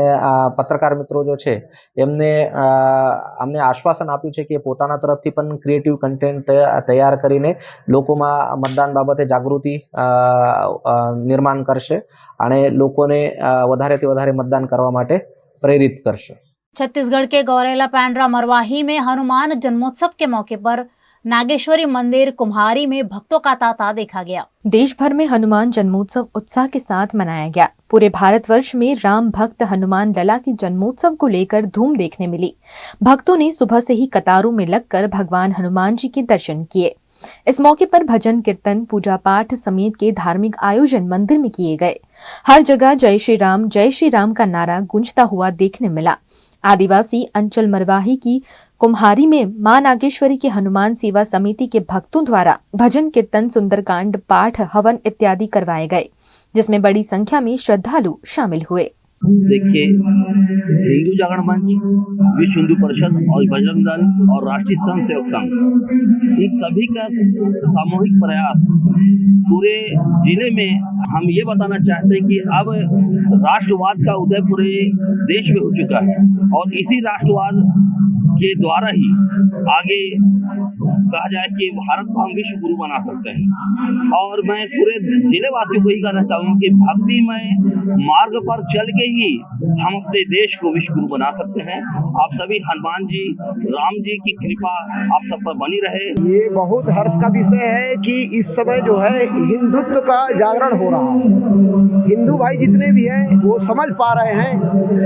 પત્રકાર મિત્રો जो છે એમને અમને આશ્વાસન આપ્યું છે કે પોતાના તરફથી પણ ક્રિએટિવ કન્ટેન્ટ તૈયાર કરીને લોકોમાં मतदान બાબતે જાગૃતિ નિર્માણ કરશે અને લોકોને વધારેથી વધારે मतदान કરવા માટે પ્રેરિત કરશે। छत्तीसगढ़ के गौरेला पैंड्रा मरवाही में हनुमान जन्मोत्सव के मौके पर नागेश्वरी मंदिर कुम्हारी में भक्तों का तांता देखा गया। देश भर में हनुमान जन्मोत्सव उत्साह के साथ मनाया गया। पूरे भारतवर्ष में राम भक्त हनुमान लला के जन्मोत्सव को लेकर धूम देखने मिली। भक्तों ने सुबह से ही कतारों में लगकर भगवान हनुमान जी के दर्शन किए। इस मौके पर भजन कीर्तन पूजा पाठ समेत के धार्मिक आयोजन मंदिर में किए गए। हर जगह जय श्री राम का नारा गूंजता हुआ देखने मिला। आदिवासी अंचल मरवाही की कुम्हारी में मां नागेश्वरी के हनुमान सेवा समिति के भक्तों द्वारा भजन कीर्तन सुंदरकांड पाठ हवन इत्यादि करवाए गए, जिसमें बड़ी संख्या में श्रद्धालु शामिल हुए। देखिए, हिंदू जागरण मंच, विश्व हिंदू परिषद और बजरंग दल और राष्ट्रीय स्वयं सेवक संघ, इन सभी का सामूहिक प्रयास पूरे जिले में हम ये बताना चाहते हैं कि अब राष्ट्रवाद का उदय पूरे देश में हो चुका है और इसी राष्ट्रवाद के द्वारा ही आगे कहा जाए कि भारत को हम विश्व गुरु बना सकते हैं। और मैं पूरे जिले वासियों को ही कहना चाहूंगा कि भक्तिमय मार्ग पर चल के ही हम अपने देश को विश्व गुरु बना सकते हैं। आप सभी हनुमान जी, राम जी की कृपा आप सब पर बनी रहे। ये बहुत हर्ष का विषय है कि इस समय जो है हिंदुत्व का जागरण हो रहा है। हिंदू भाई जितने भी हैं वो समझ पा रहे हैं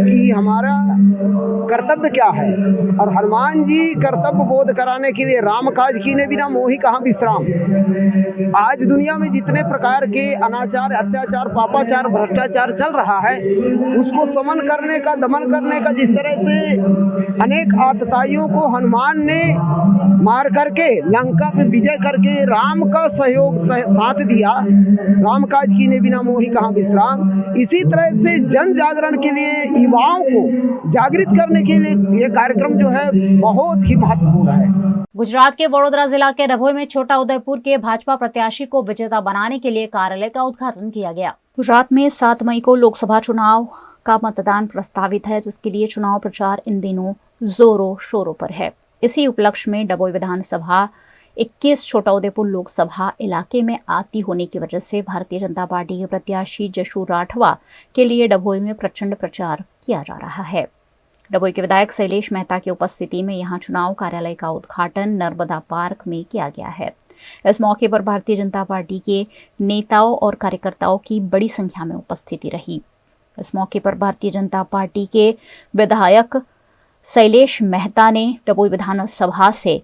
कि हमारा कर्तव्य क्या है और हनुमान जी कर्तव्य बोध कराने के लिए राम काज कीने बिना मोहि कहाँ विश्राम। आज दुनिया में जितने प्रकार के अनाचार, अत्याचार, पापाचार, भ्रष्टाचार चल रहा है उसको समन करने का, दमन करने का, जिस तरह से अनेक आतताइयों को हनुमान ने मार करके लंका में विजय करके राम का सहयोग साथ दिया, राम काज कीने बिना मोहि कहाँ विश्राम। इसी तरह से जन जागरण के लिए युवाओं को जागृत करने के लिए ये कार्यक्रम जो है बहुत ही महत्वपूर्ण है। गुजरात के वडोदरा जिला के डभोई में छोटा उदयपुर के भाजपा प्रत्याशी को विजेता बनाने के लिए कार्यालय का उद्घाटन किया गया। गुजरात में 7 मई को लोकसभा चुनाव का मतदान प्रस्तावित है, जिसके लिए चुनाव प्रचार इन दिनों जोरों शोरों पर है। इसी उपलक्ष्य में डभोई विधानसभा 21 छोटा उदयपुर लोकसभा इलाके में आती होने की वजह से भारतीय जनता पार्टी के प्रत्याशी जशु राठवा के लिए डभोई में प्रचंड प्रचार किया जा रहा है। डभोई के विधायक शैलेश मेहता की उपस्थिति में यहां चुनाव कार्यालय का उद्घाटन नर्मदा पार्क में किया गया है। इस मौके पर भारतीय जनता पार्टी के नेताओं और कार्यकर्ताओं की बड़ी संख्या में उपस्थिति रही। इस मौके पर भारतीय जनता पार्टी के विधायक शैलेश मेहता ने डभोई विधानसभा से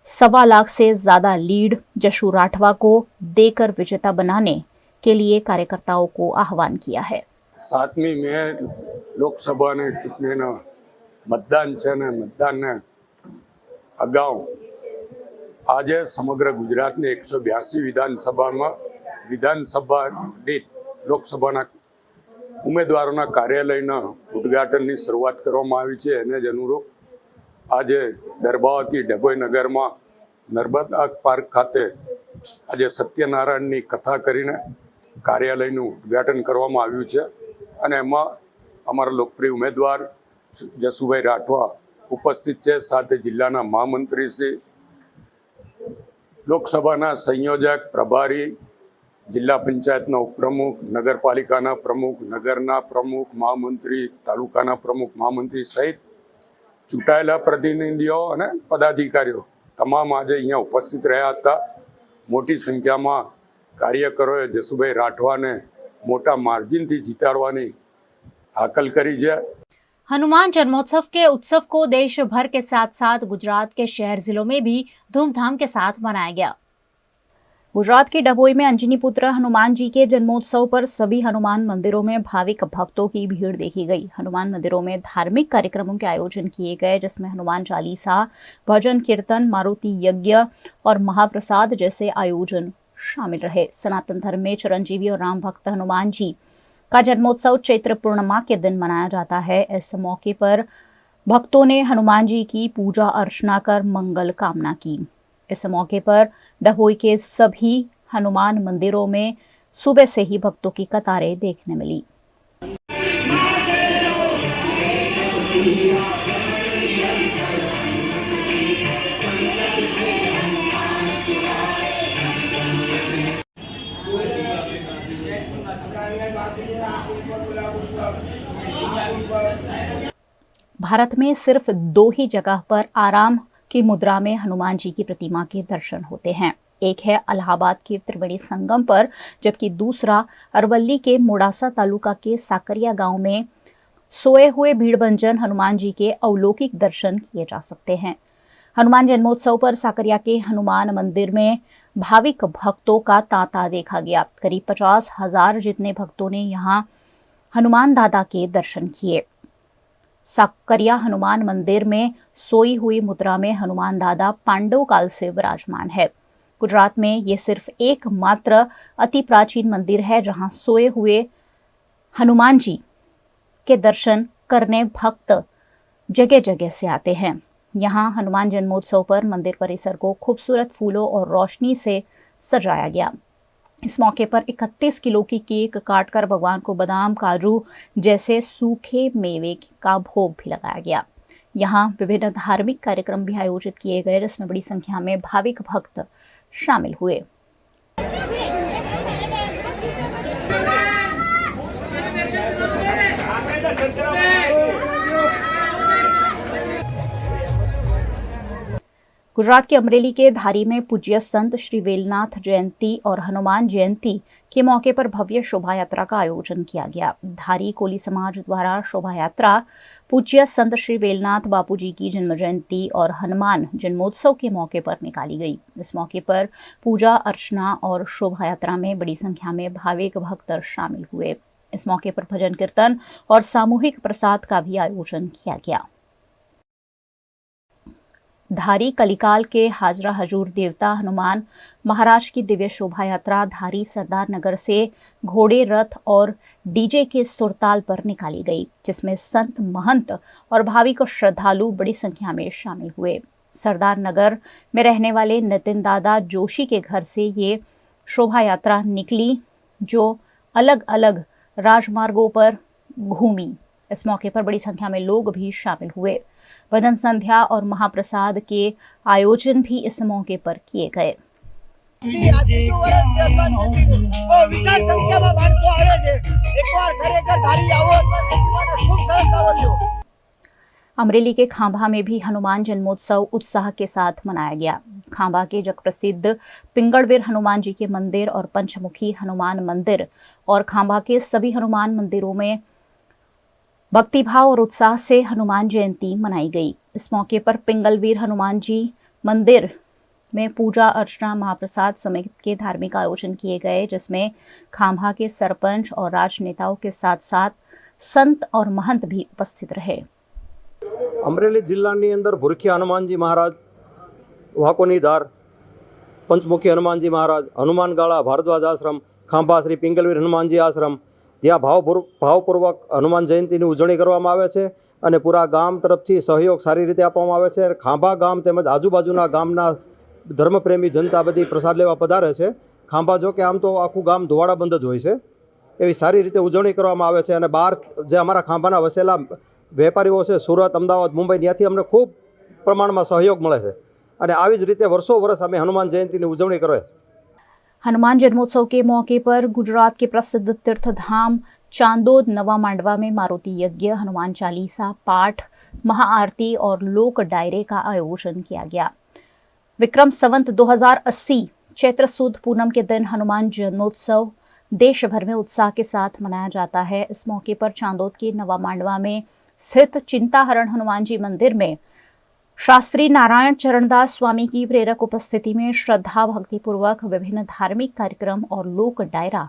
1.25 लाख से ज्यादा लीड जशु राठवा को देकर विजेता बनाने के लिए कार्यकर्ताओं को आह्वान किया है। 7મી મે લોકસભાની ચૂંટણીના મતદાન છે ને મતદાનને અગાઉ આજે સમગ્ર ગુજરાતની 182 વિધાનસભા દીઠ લોકસભાના ઉમેદવારોના કાર્યાલયના ઉદ્ઘાટનની શરૂઆત કરવામાં આવી છે। એને જ અનુરૂપ આજે દરબાવતી ડભોઈ નગરમાં નર્મદા પાર્ક ખાતે આજે સત્યનારાયણની કથા કરીને કાર્યાલયનું ઉદ્ઘાટન કરવામાં આવ્યું છે અને એમાં અમારા લોકપ્રિય ઉમેદવાર જસુભાઈ રાઠવા ઉપસ્થિત છે। સાથે જિલ્લાના મહામંત્રી શ્રી, લોકસભાના સંયોજક, પ્રભારી, જિલ્લા પંચાયતના ઉપપ્રમુખ, નગરપાલિકાના પ્રમુખ, નગરના પ્રમુખ, મહામંત્રી, તાલુકાના પ્રમુખ, મહામંત્રી સહિત ચૂંટાયેલા પ્રતિનિધિઓ અને પદાધિકારીઓ તમામ આજે અહીંયા ઉપસ્થિત રહ્યા હતા. મોટી સંખ્યામાં કાર્યકરોએ જસુભાઈ રાઠવાને મોટા માર્જિનથી જીતાડવાની હાકલ કરી છે. हनुमान जन्मोत्सव के उत्सव को देश भर के साथ साथ गुजरात के शहर जिलों में भी धूमधाम के साथ मनाया गया। गुजरात के डभोई में अंजनी पुत्र हनुमान जी के जन्मोत्सव पर सभी हनुमान मंदिरों में भाविक भक्तों की भीड़ देखी गई। हनुमान मंदिरों में धार्मिक कार्यक्रमों के आयोजन किए गए, जिसमें हनुमान चालीसा, भजन कीर्तन, मारुति यज्ञ और महाप्रसाद जैसे आयोजन शामिल रहे। सनातन धर्म में चिरंजीवी और राम भक्त हनुमान जी का जन्मोत्सव चैत्र पूर्णिमा के दिन मनाया जाता है। इस मौके पर भक्तों ने हनुमान जी की पूजा अर्चना कर मंगल कामना की। इस मौके पर डभोई के सभी हनुमान मंदिरों में सुबह से ही भक्तों की कतारें देखने मिली। भारत में सिर्फ 2 ही जगह पर आराम की मुद्रा में हनुमान जी की प्रतिमा के दर्शन होते हैं। एक है इलाहाबाद के त्रिवेणी संगम पर, जबकि दूसरा अरवली के मोडासा तालुका के साकरिया गांव में सोए हुए भीड़भंजन हनुमान जी के अलौकिक दर्शन किए जा सकते हैं। हनुमान जन्मोत्सव पर साकरिया के हनुमान मंदिर में भाविक भक्तों का तांता देखा गया। करीब 50,000 जितने भक्तों ने यहाँ हनुमान दादा के दर्शन किए। साकरिया हनुमान मंदिर में सोई हुई मुद्रा में हनुमान दादा पांडव काल से विराजमान है। गुजरात में ये सिर्फ एकमात्र अति प्राचीन मंदिर है जहां सोए हुए हनुमान जी के दर्शन करने भक्त जगह जगह से आते हैं। यहां हनुमान जन्मोत्सव पर मंदिर परिसर को खूबसूरत फूलों और रोशनी से सजाया गया। इस मौके पर 31 किलो की केक काटकर भगवान को बादाम, काजू जैसे सूखे मेवे का भोग भी लगाया गया। यहाँ विभिन्न धार्मिक कार्यक्रम भी आयोजित किए गए, जिसमें बड़ी संख्या में भाविक भक्त शामिल हुए। गुजरात के अमरेली के धारी में पूज्य संत श्री वेलनाथ जयंती और हनुमान जयंती के मौके पर भव्य शोभा यात्रा का आयोजन किया गया। धारी कोली समाज द्वारा शोभा यात्रा पूज्य संत श्री वेलनाथ बापू जी की जन्म जयंती और हनुमान जन्मोत्सव के मौके पर निकाली गई। इस मौके पर पूजा अर्चना और शोभा यात्रा में बड़ी संख्या में भाविक भक्त शामिल हुए। इस मौके पर भजन कीर्तन और सामूहिक प्रसाद का भी आयोजन किया गया। धारी कलिकाल के हाजरा हजूर देवता हनुमान महाराज की दिव्य शोभा यात्रा धारी सरदार नगर से घोड़े, रथ और डीजे के सुरताल पर निकाली गई, जिसमें संत, महंत और भाविक श्रद्धालु बड़ी संख्या में शामिल हुए। सरदार नगर में रहने वाले नितिन दादा जोशी के घर से ये शोभा यात्रा निकली, जो अलग अलग राजमार्गों पर घूमी। इस मौके पर बड़ी संख्या में लोग भी शामिल हुए। भजन संध्या और महाप्रसाद के आयोजन भी इस मौके पर किए गए। अमरेली के खांभा में भी हनुमान जन्मोत्सव उत्साह के साथ मनाया गया। खांभा के जग प्रसिद्ध पिंगड़वीर हनुमान जी के मंदिर और पंचमुखी हनुमान मंदिर और खांभा के सभी हनुमान मंदिरों में भक्तिभाव और उत्साह से हनुमान जयंती मनाई गई। इस मौके पर पिंगलवीर हनुमान जी मंदिर में पूजा अर्चना, महाप्रसाद समेत के धार्मिक आयोजन किए गए, जिसमें खांभा के सरपंच और राजनेताओं के साथ साथ संत और महंत भी उपस्थित रहे। अमरेली जिल्लानी अंदर भुरखिया हनुमानजी महाराज, वाकोनी धार, पंचमुखी हनुमानजी महाराज, हनुमान गाळा भारद्वाज आश्रम, खांभा श्री पिंगलवीर हनुमानजी आश्रम, જ્યાં ભાવપૂર્વક હનુમાન જયંતિની ઉજવણી કરવામાં આવે છે અને પૂરા ગામ તરફથી સહયોગ સારી રીતે આપવામાં આવે છે। ખાંભા ગામ તેમજ આજુબાજુના ગામના ધર્મપ્રેમી જનતા બધી પ્રસાદ લેવા પધારે છે। ખાંભા જો કે આમ તો આખું ગામ ધોવાડાબંધ જ હોય છે, એવી સારી રીતે ઉજવણી કરવામાં આવે છે। અને બહાર જે અમારા ખાંભાના વસેલા વેપારીઓ છે, સુરત, અમદાવાદ, મુંબઈ, ત્યાંથી અમને ખૂબ પ્રમાણમાં સહયોગ મળે છે અને આવી જ રીતે વર્ષો વર્ષ અમે હનુમાન જયંતિની ઉજવણી કરીએ। हनुमान जन्मोत्सव के मौके पर गुजरात के प्रसिद्ध तीर्थधाम चांदोद नवा मांडवा में मारुति यज्ञ, हनुमान चालीसा पाठ, महाआरती और लोक डायरे का आयोजन किया गया। विक्रम संवत 2080 चैत्र सुद पूनम के दिन हनुमान जन्मोत्सव देश भर में उत्साह के साथ मनाया जाता है। इस मौके पर चांदोद के नवा मांडवा में स्थित चिंताहरण हनुमान जी मंदिर में शास्त्री नारायण चरणदास स्वामी की प्रेरक उपस्थिति में श्रद्धा भक्ति पूर्वक विभिन्न धार्मिक कार्यक्रम और लोक डायरा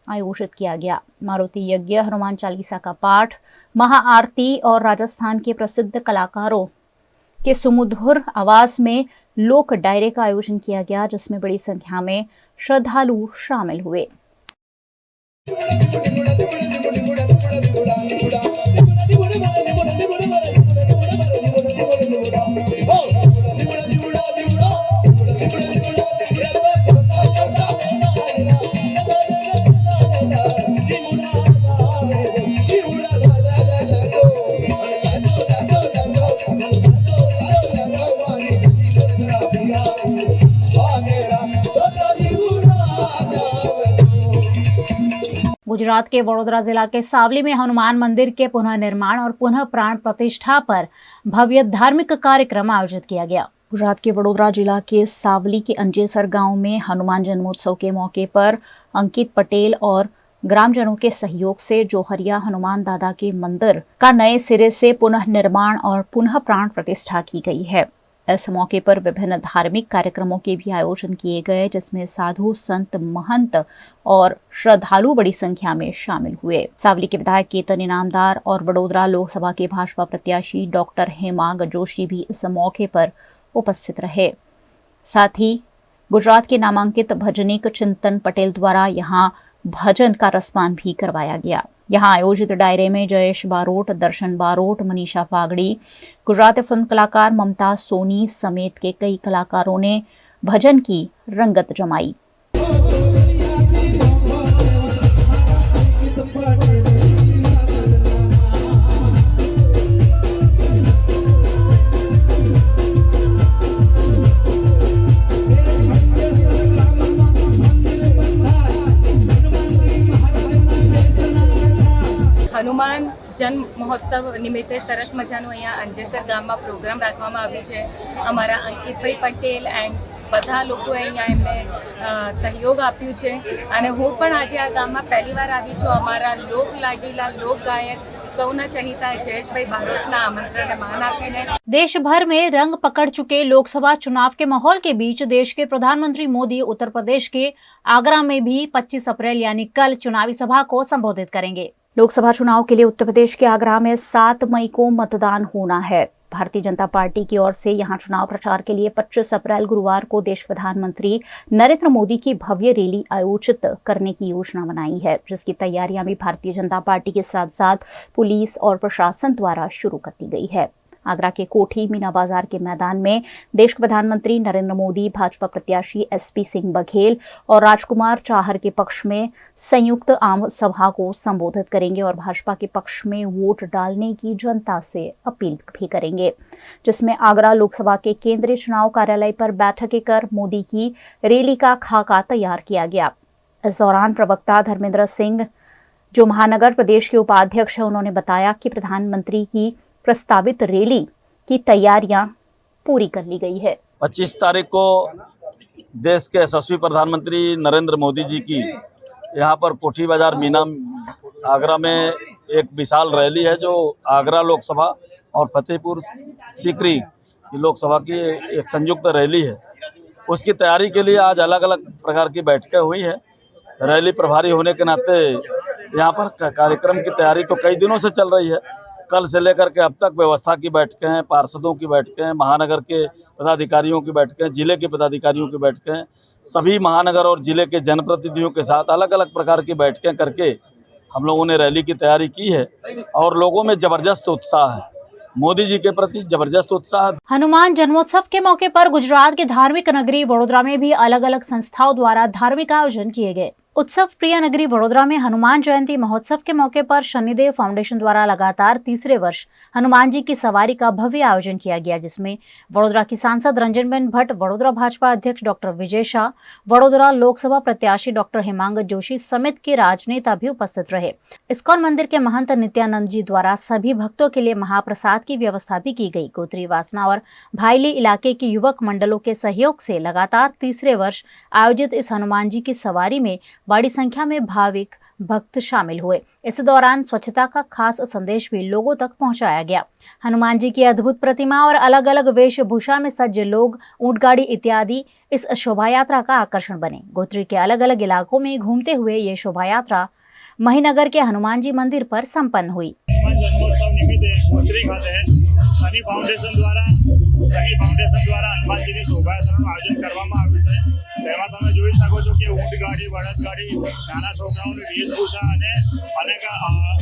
आयोजित किया गया। मारुति यज्ञ, हनुमान चालीसा का पाठ, महाआरती और राजस्थान के प्रसिद्ध कलाकारों के सुमधुर आवाज में लोक डायरे का आयोजन किया गया, जिसमें बड़ी संख्या में श्रद्धालु शामिल हुए। गुजरात के वडोदरा जिला के सावली में हनुमान मंदिर के पुनः निर्माण और पुनः प्राण प्रतिष्ठा पर भव्य धार्मिक कार्यक्रम आयोजित किया गया। गुजरात के वडोदरा जिला के सावली के अंजेसर गांव में हनुमान जन्मोत्सव के मौके पर अंकित पटेल और ग्रामजनों के सहयोग से जोहरिया हनुमान दादा के मंदिर का नए सिरे से पुनः निर्माण और पुनः प्राण प्रतिष्ठा की गई है। इस मौके पर विभिन्न धार्मिक कार्यक्रमों के भी आयोजन किए गए, जिसमें साधु संत महंत और श्रद्धालु बड़ी संख्या में शामिल हुए। सावली के विधायक केतन इनामदार और वडोदरा लोकसभा के भाजपा प्रत्याशी डॉक्टर हेमांग जोशी भी इस मौके पर उपस्थित रहे। साथ ही गुजरात के नामांकित भजनिक चिंतन पटेल द्वारा यहाँ भजन का रसपान भी करवाया गया। यहाँ आयोजित डायरे में जयेश बारोट, दर्शन बारोट, मनीषा फागड़ी, गुजराती फिल्म कलाकार ममता सोनी समेत के कई कलाकारों ने भजन की रंगत जमाई। હનુમાન જન્મ મહોત્સવ નિમિત્તે સરસ મજાનું અહીંયા અંજેસર ગામમાં પ્રોગ્રામ રાખવામાં આવ્યું છે। અમારા અંકિતભાઈ પટેલ એન્ડ બધા લોકોએ અહીંયા એમને સહયોગ આપ્યું છે અને હું પણ આજે આ ગામમાં પહેલીવાર આવી છું। અમારા લોક લાડીલા લોક ગાયક સૌના ચહિતા જયેશભાઈ બારોટના આમંત્રણને માન આપીને देश भर में रंग पकड़ चुके लोकसभा चुनाव के माहौल के बीच देश के प्रधानमंत्री मोदी उत्तर प्रदेश के आगरा में भी 25 अप्रैल यानी कल चुनावी सभा को संबोधित करेंगे। लोकसभा चुनाव के लिए उत्तर प्रदेश के आगरा में 7 मई को मतदान होना है। भारतीय जनता पार्टी की ओर से यहां चुनाव प्रचार के लिए 25 अप्रैल गुरुवार को देश प्रधानमंत्री नरेंद्र मोदी की भव्य रैली आयोजित करने की योजना बनाई है, जिसकी तैयारियां भी भारतीय जनता पार्टी के साथ साथ पुलिस और प्रशासन द्वारा शुरू कर दी गई है। आगरा के कोठी मीना बाजार के मैदान में देश के प्रधानमंत्री नरेंद्र मोदी, भाजपा प्रत्याशी एसपी सिंह बघेल और राजकुमार चाहर के पक्ष में संयुक्त आम सभा को संबोधित करेंगे और भाजपा के पक्ष में वोट डालने की जनता से अपील भी करेंगे, जिसमें आगरा लोकसभा के केंद्रीय चुनाव कार्यालय पर बैठकें कर मोदी की रैली का खाका तैयार किया गया। इस दौरान प्रवक्ता धर्मेंद्र सिंह, जो महानगर प्रदेश के उपाध्यक्ष है, उन्होंने बताया कि प्रधानमंत्री की प्रस्तावित रैली की तैयारियां पूरी कर ली गई है। 25 तारीख को देश के यशस्वी प्रधानमंत्री नरेंद्र मोदी जी की यहाँ पर कोठी बाजार मीना आगरा में एक विशाल रैली है, जो आगरा लोकसभा और फतेहपुर सीकरी लोकसभा की एक संयुक्त रैली है। उसकी तैयारी के लिए आज अलग अलग प्रकार की बैठकें हुई हैं। रैली प्रभारी होने के नाते यहाँ पर कार्यक्रम की तैयारी तो कई दिनों से चल रही है। कल से लेकर के अब तक व्यवस्था की बैठकें हैं, पार्षदों की बैठकें हैं, महानगर के पदाधिकारियों की बैठकें, जिले के पदाधिकारियों की बैठकें हैं, सभी महानगर और जिले के जनप्रतिनिधियों के साथ अलग अलग प्रकार की बैठकें करके हम लोगों ने रैली की तैयारी की है और लोगों में जबरदस्त उत्साह है, मोदी जी के प्रति जबरदस्त उत्साह। हनुमान जन्मोत्सव के मौके पर गुजरात के धार्मिक नगरी वडोदरा में भी अलग अलग संस्थाओं द्वारा धार्मिक आयोजन किए गए। उत्सव प्रिय नगरी वडोदरा में हनुमान जयंती महोत्सव के मौके पर शनिदेव फाउंडेशन द्वारा लगातार तीसरे वर्ष हनुमान जी की सवारी का भव्य आयोजन किया गया, जिसमें वडोदरा की सांसद रंजनबेन भट्ट, वडोदरा भाजपा अध्यक्ष डॉक्टर विजय शाह, वडोदरा लोकसभा प्रत्याशी डॉक्टर हेमांग जोशी समेत के राजनेता भी उपस्थित रहे। इस्कॉन मंदिर के महंत नित्यानंद जी द्वारा सभी भक्तों के लिए महाप्रसाद की व्यवस्था भी की गई। गोत्री वासना और भाईली इलाके के युवक मंडलों के सहयोग से लगातार तीसरे वर्ष आयोजित इस हनुमान जी की सवारी में बड़ी संख्या में भाविक भक्त शामिल हुए। इस दौरान स्वच्छता का खास संदेश भी लोगों तक पहुंचाया गया। हनुमान जी की अद्भुत प्रतिमा और अलग अलग वेशभूषा में सज्ज लोग, ऊंट गाड़ी इत्यादि इस शोभा यात्रा का आकर्षण बने। गोत्री के अलग अलग इलाकों में घूमते हुए ये शोभा यात्रा महीनगर के हनुमान जी मंदिर पर संपन्न हुई। हनुमान जन्मोत्सव निमित्ते गोत्री खाते સની ફાઉન્ડેશન દ્વારા હનુમાનજીની શોભાયાત્રાનું આયોજન કરવામાં આવ્યું છે। તેમાં તમે જોઈ શકો છો કે ઊંટ ગાડી, બળદ ગાડી, નાના છોકરાઓની વેશભૂષા અને અનેક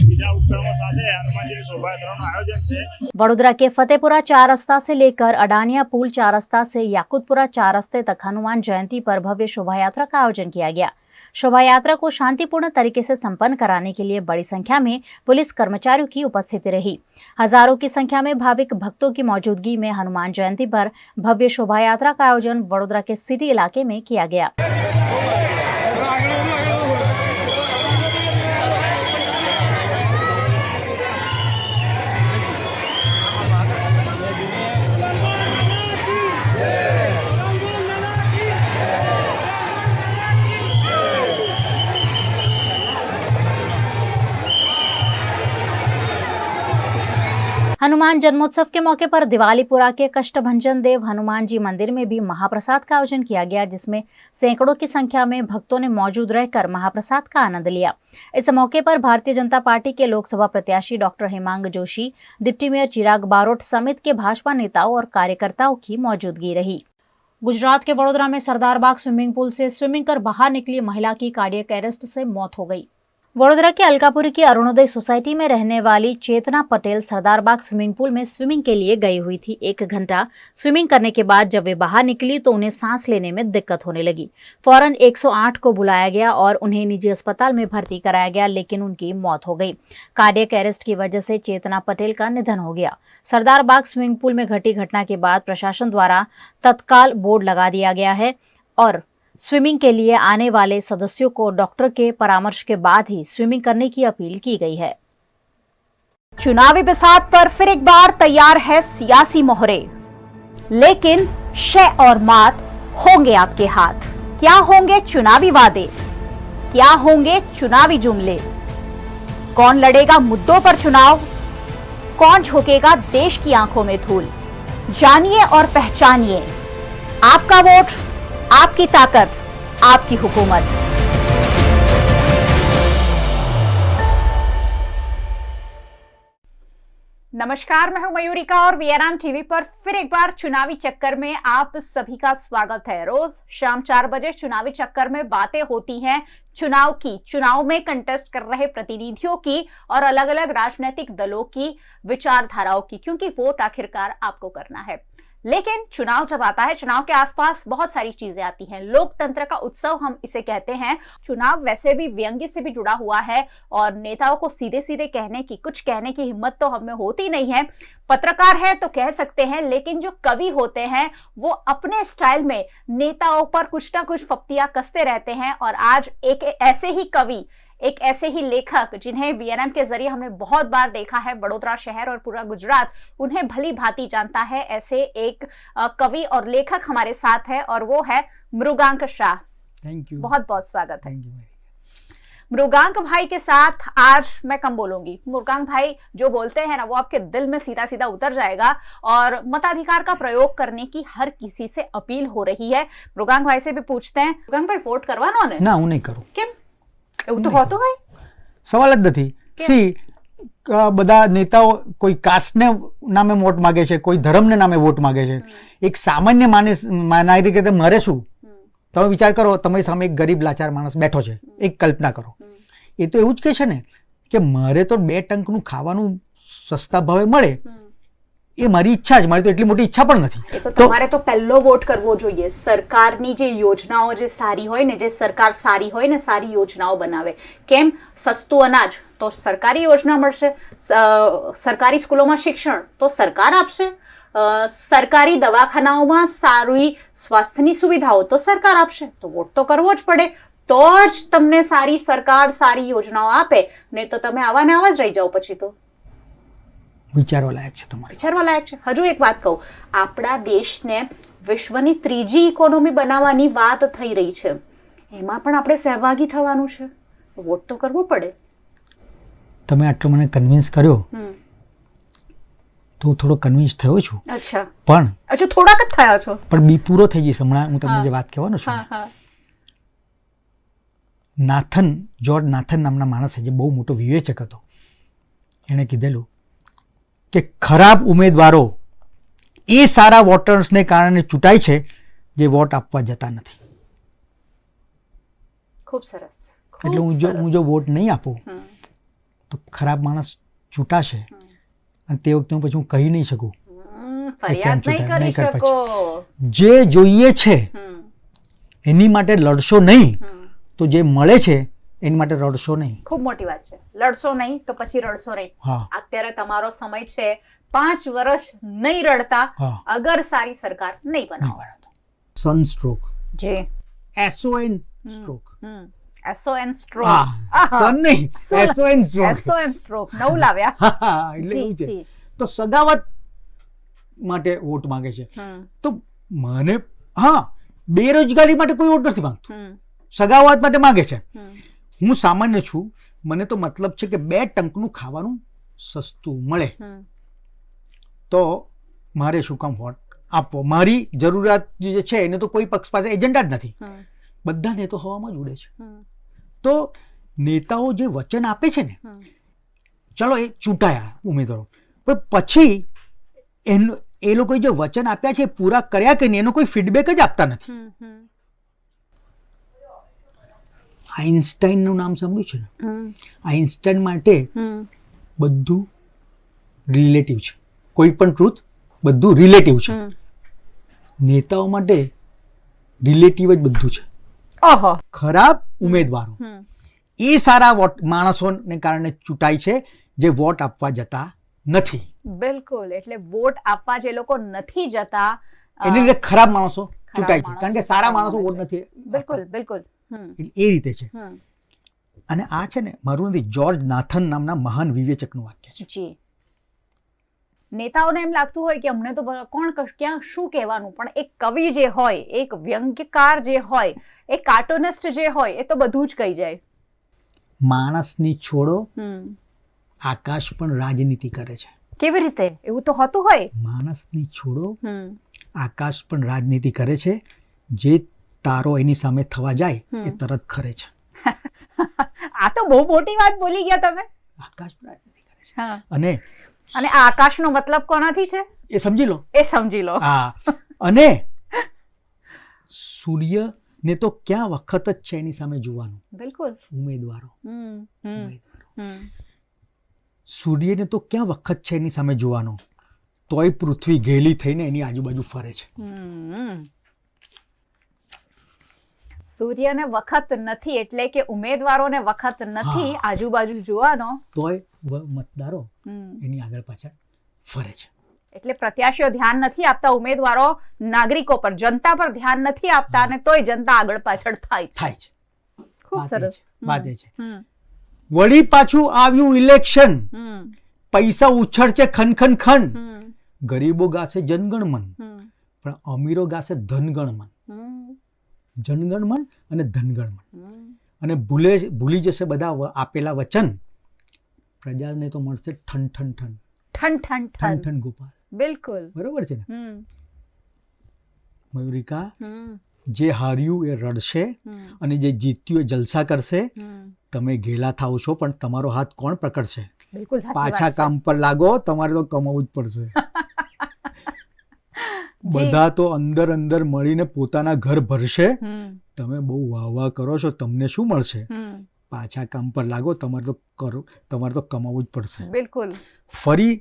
બીજા ઉપકરણો સાથે હનુમાનજીની શોભાયાત્રાનું આયોજન છે। वडोदरा के फतेहपुरा 4 रास्ता से लेकर अडानिया पुल 4 रास्ता से याकुतपुरा 4 रास्ते तक हनुमान जयंती पर भव्य शोभा यात्रा का आयोजन किया गया। शोभा यात्रा को शांतिपूर्ण तरीके से संपन्न कराने के लिए बड़ी संख्या में पुलिस कर्मचारियों की उपस्थिति रही। हजारों की संख्या में भाविक भक्तों की मौजूदगी में हनुमान जयंती पर भव्य शोभा यात्रा का आयोजन वडोदरा के सिटी इलाके में किया गया। हनुमान जन्मोत्सव के मौके पर दिवालीपुरा के कष्टभंजन देव हनुमान जी मंदिर में भी महाप्रसाद का आयोजन किया गया, जिसमें सैकड़ों की संख्या में भक्तों ने मौजूद रहकर महाप्रसाद का आनंद लिया। इस मौके पर भारतीय जनता पार्टी के लोकसभा प्रत्याशी doctor Hemang Joshi, deputy mayor Chirag Barot समेत के भाजपा नेताओं और कार्यकर्ताओं की मौजूदगी रही। गुजरात के वडोदरा में सरदार बाग स्विमिंग पूल से स्विमिंग कर बाहर निकली महिला की कार्डियक अरेस्ट से मौत हो गई। वडोदरा के अलकापुरी की अरुणोदय सोसाइटी में रहने वाली चेतना पटेल सरदार बाग स्विमिंग पूल में स्विमिंग के लिए गई हुई थी। 1 घंटा स्विमिंग करने के बाद जब वे बाहर निकली तो उन्हें सांस लेने में दिक्कत होने लगी। फौरन 108 को बुलाया गया और उन्हें निजी अस्पताल में भर्ती कराया गया, लेकिन उनकी मौत हो गई। कार्डियक अरेस्ट की वजह से चेतना पटेल का निधन हो गया। सरदार बाग स्विमिंग पूल में घटी घटना के बाद प्रशासन द्वारा तत्काल बोर्ड लगा दिया गया है और स्विमिंग के लिए आने वाले सदस्यों को डॉक्टर के परामर्श के बाद ही स्विमिंग करने की अपील की गई है। चुनावी बिसात पर फिर एक बार तैयार है सियासी मोहरे, लेकिन शय और मात होंगे आपके हाथ। क्या होंगे चुनावी वादे, क्या होंगे चुनावी जुमले, कौन लड़ेगा मुद्दों पर चुनाव, कौन झोंकेगा देश की आंखों में धूल। जानिए और पहचानिए, आपका वोट, आपकी ताकत, आपकी हुकूमत। नमस्कार, मैं हूं मयूरिका और वीआरएम टीवी पर फिर एक बार चुनावी चक्कर में आप सभी का स्वागत है। रोज शाम 4 बजे चुनावी चक्कर में बातें होती हैं चुनाव की, चुनाव में कंटेस्ट कर रहे प्रतिनिधियों की और अलग अलग राजनीतिक दलों की विचारधाराओं की, क्योंकि वोट आखिरकार आपको करना है। लेकिन चुनाव जब आता है, चुनाव के आसपास बहुत सारी चीजें आती हैं। लोकतंत्र का उत्सव हम इसे कहते हैं। चुनाव वैसे भी व्यंग्य से भी जुड़ा हुआ है और नेताओं को सीधे सीधे कुछ कहने की हिम्मत तो हमें होती नहीं है। पत्रकार है तो कह सकते हैं, लेकिन जो कवि होते हैं वो अपने स्टाइल में नेताओं पर कुछ ना कुछ फप्तियां कसते रहते हैं। और आज एक ऐसे ही कवि, एक ऐसे ही लेखक जिन्हें वीएनएम के जरिए हमने बहुत बार देखा है, वडोदरा शहर और पूरा गुजरात उन्हें भली भांति जानता है, ऐसे एक कवि और लेखक हमारे साथ है और वो है मृगांक शाह। थैंक यू, बहुत बहुत स्वागत है। Thank you. मृगांक भाई के साथ आज मैं कम बोलूंगी। मृगांक भाई जो बोलते हैं ना, वो आपके दिल में सीधा सीधा उतर जाएगा और मताधिकार का प्रयोग करने की हर किसी से अपील हो रही है। मृगांक भाई से भी पूछते हैं, मृगांक भाई वोट करवाना ने? ना, હું નહીં કરું। કેમ? એવું તો હોતું હોય? સવાલ જ નથી। બધા નેતાઓ કોઈ કાસ્ટને નામે વોટ માગે છે, કોઈ ધર્મને નામે વોટ માગે છે। એક સામાન્ય નાગરિક રીતે મરે શું? તમે વિચાર કરો, તમારી સામે એક ગરીબ લાચાર માણસ બેઠો છે, એક કલ્પના કરો। એ તો એવું જ કહે છે ને કે મારે તો 2 ટંકનું ખાવાનું સસ્તા ભાવે મળે, એ મારી ઈચ્છા છે, મારી તો એટલી મોટી ઈચ્છા પણ નથી. એ તો તમારે તો પહેલો વોટ કરવો જોઈએ. સરકારની જે યોજનાઓ જે સારી હોય ને, જે સરકાર સારી હોય ને, સારી યોજનાઓ બનાવે. કેમ? સસ્તું અનાજ તો સરકારી યોજના મળશે, સરકારી સ્કૂલોમાં શિક્ષણ તો સરકાર આપશે, સરકારી દવાખાનાઓમાં સારી સ્વાસ્થ્યની સુવિધાઓ તો સરકાર આપશે. તો વોટ તો કરવો જ પડે, તો જ તમને સારી સરકાર સારી યોજનાઓ આપે. નહીં તો તમે આવા ને આવા જ રહી જાઓ. પછી તો વિચારવા લાયક છે તમારે. વિચારવા લાયક છે. હજુ એક વાત કહું, આપણા દેશને વિશ્વની ત્રીજી ઇકોનોમી બનાવવાની વાત થઈ રહી છે, એમાં પણ આપણે સહભાગી થવાનું છે. વોટ તો કરવો પડે. તમે આટલો મને કન્વિન્સ કર્યો તો થોડો કન્વિન્સ થયો છું. અચ્છા, પણ અચ્છા, થોડાક જ થયા છો. પણ બી પૂરો થઈ જશે હમણાં. હું તમને જે વાત કહેવાનો છું, જોર્જ નાથન નામના માણસે, જે બહુ મોટો વિવેચક હતો, એણે કીધેલું કે ખરાબ ઉમેદવારો એ સારા વોટર્સને કારણે ચૂંટાય છે જે વોટ આપવા જતા નથી. ખૂબ સરસ. એટલે હું જો વોટ નહીં આપું તો ખરાબ માણસ ચૂંટાશે, અને તે વખતે હું પછી હું કહી નહીં શકું, ફરિયાદ નહીં કરી શકો. જે જોઈએ છે એની માટે લડશો નહીં તો જે મળે છે એની માટે રડશો નહીં. ખૂબ મોટી વાત છે. લડશો નહીં તો પછી રડશો નહીં. અત્યારે તમારો સમય છે, 5 વર્ષ નહીં રડતા અગર સારી સરકાર નહીં બનાવો. સનસ્ટ્રોક, જે SON સ્ટ્રોક, SON સ્ટ્રોક, સન નહીં, SON સ્ટ્રોક, SON સ્ટ્રોક નવું લાવ્યા. એટલે એવું છે. તો સગાવત માટે વોટ માંગે છે. તો મને બેરોજગારી માટે કોઈ વોટ નથી માંગતું, સગાવત માટે માંગે છે. હું સામાન્ય છું, મને તો મતલબ છે કે 2 ટંકનું ખાવાનું સસ્તું મળે, તો મારે શું કામ વોટ આપવો? મારી જરૂરિયાત જે છે એને તો કોઈ પક્ષ પાસે એજન્ડા જ નથી, બધા નેતો હવામાં જ ઉડે છે. તો નેતાઓ જે વચન આપે છે ને, ચલો એ ચૂંટાયા ઉમેદવારો, પણ પછી એ લોકોએ જે વચન આપ્યા છે પૂરા કર્યા કે નહીં એનો કોઈ ફીડબેક જ આપતા નથી. આઇન્સ્ટાઈનનું નામ સાંભળ્યું છે ને? આઇન્સ્ટાઈન માટે બધું રિલેટિવ છે, કોઈ પણ ટ્રુથ બધું રિલેટિવ છે. નેતાઓ માટે રિલેટિવ જ બધું છે. ખરાબ ઉમેદવારો એ સારા માણસોને કારણે ચૂંટાય છે જે વોટ આપવા જતા નથી. બિલકુલ. એટલે વોટ આપવા જે લોકો નથી જતા એની લીધે ખરાબ માણસો ચૂંટાય છે, કારણ કે સારા માણસો વોટ નથી. બિલકુલ બિલકુલ એ રીતે છે. અને આ છે ને મારું નથી, જોર્જ નાથન નામના મહાન વિવેચકનું વાક્ય છે. નેતાઓને એમ લાગતું હોય કે અમને તો કોણ ક્યાં શું કહેવાનું, પણ એક કવિ જે હોય, એક વ્યંગ્યકાર જે હોય, એક કાર્ટુનિસ્ટ જે હોય, એ તો બધું જ કહી જાય. માણસની છોડો, આકાશ પણ રાજનીતિ કરે છે. કેવી રીતે? એવું તો હોતું હોય. માણસની છોડો, આકાશ પણ રાજનીતિ કરે છે. જે તારો એની સામે થવા જાય એ તરત ખરે છે. આ તો બહુ મોટી વાત બોલી ગયા તમે. આકાશ પણ રાજનીતિ કરે છે. અને આ આકાશનો મતલબ કોનાથી છે એ સમજી લો. એ સમજી લો. અને સૂર્ય ને તો ક્યાં વખત જ છે એની સામે જોવાનું. બિલકુલ. ઉમેદવારો સૂર્યને તો ક્યાં વખત છે એની સામે જોવાનો, તોય પૃથ્વી ઘેલી થઈને એની આજુબાજુ ફરે છે. સૂર્યને વખત નથી, એટલે કે ઉમેદવારોને વખત નથી આજુબાજુ જોવાનો, તોય મતદારો એની આગળ પાછળ ફરે છે. એટલે પ્રત્યાશીઓ ધ્યાન નથી આપતા, ઉમેદવારો નાગરિકો પર, જનતા પર ધ્યાન નથી આપતા, અને તોય જનતા આગળ પાછળ થાય છે. ખૂબ સરસ વાત એ છે. વળી પાછું આવ્યું ઇલેક્શન, પૈસા ઉછળશે ખન ખન ખન, ગરીબો ગાશે જનગણમન, પણ અમીરો ગાશે ધનગણમન. જનગણમન અને ધનગણમન, અને ભૂલી જશે બધા આપેલા વચન. પ્રજાને તો મળશે ઠન ઠન ઠન ઠન ઠન ઠન ઠન ગોપાલ. બિલકુલ બરોબર છે ને મયુરિકા? જે હાર્યું એ રડશે અને જે જીત્યું એ જલસા કરશે. તમે ઘેલા થાવ છો, પણ તમારો હાથ કોણ પકડશે? પાછા કામ પર લાગો, તમારે તો કમાવું જ પડશે. બધા તો અંદર અંદર મળીને પોતાના ઘર ભરશે. તમે બહુ વાહ વાહ કરો છો, તમને શું મળશે? પાછા કામ પર લાગો, તમારે તો કમાવું જ પડશે. બિલકુલ. ફરી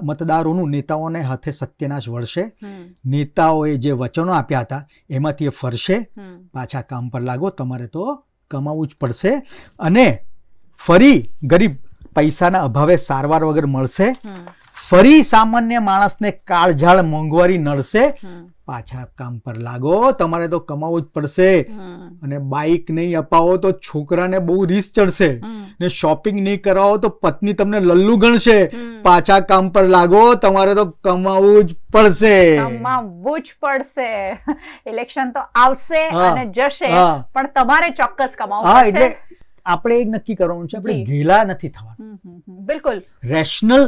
મતદારોનું નેતાઓને હાથે સત્યનાશ વળશે. નેતાઓએ જે વચનો આપ્યા હતા એમાંથી એ ફરશે. પાછા કામ પર લાગો, તમારે તો કમાવું જ પડશે. અને ફરી ગરીબ પૈસાના અભાવે સારવાર વગર મળશે. ફરી સામાન્ય માણસને કાળઝાળ મોંઘવારી નડશે. પાછા કામ પર લાગો, તમારે તો કમાવું જ પડશે. અને બાઇક નહીં અપાવો તો છોકરાને બહુ રીસ ચડશે. ને શોપિંગ નહીં કરાવો તો પત્ની તમને લલ્લુ ગણશે. પાછા કામ પર લાગો, તમારે તો કમાવું જ પડશે. કમાવું જ પડશે. ઇલેક્શન તો આવશે અને જશે, પણ તમારે ચોક્કસ કમાવું પડશે. એટલે આપણે એક નક્કી કરવાનું છે, આપણે ગેલા નથી થવાનું. બિલકુલ. રેશનલ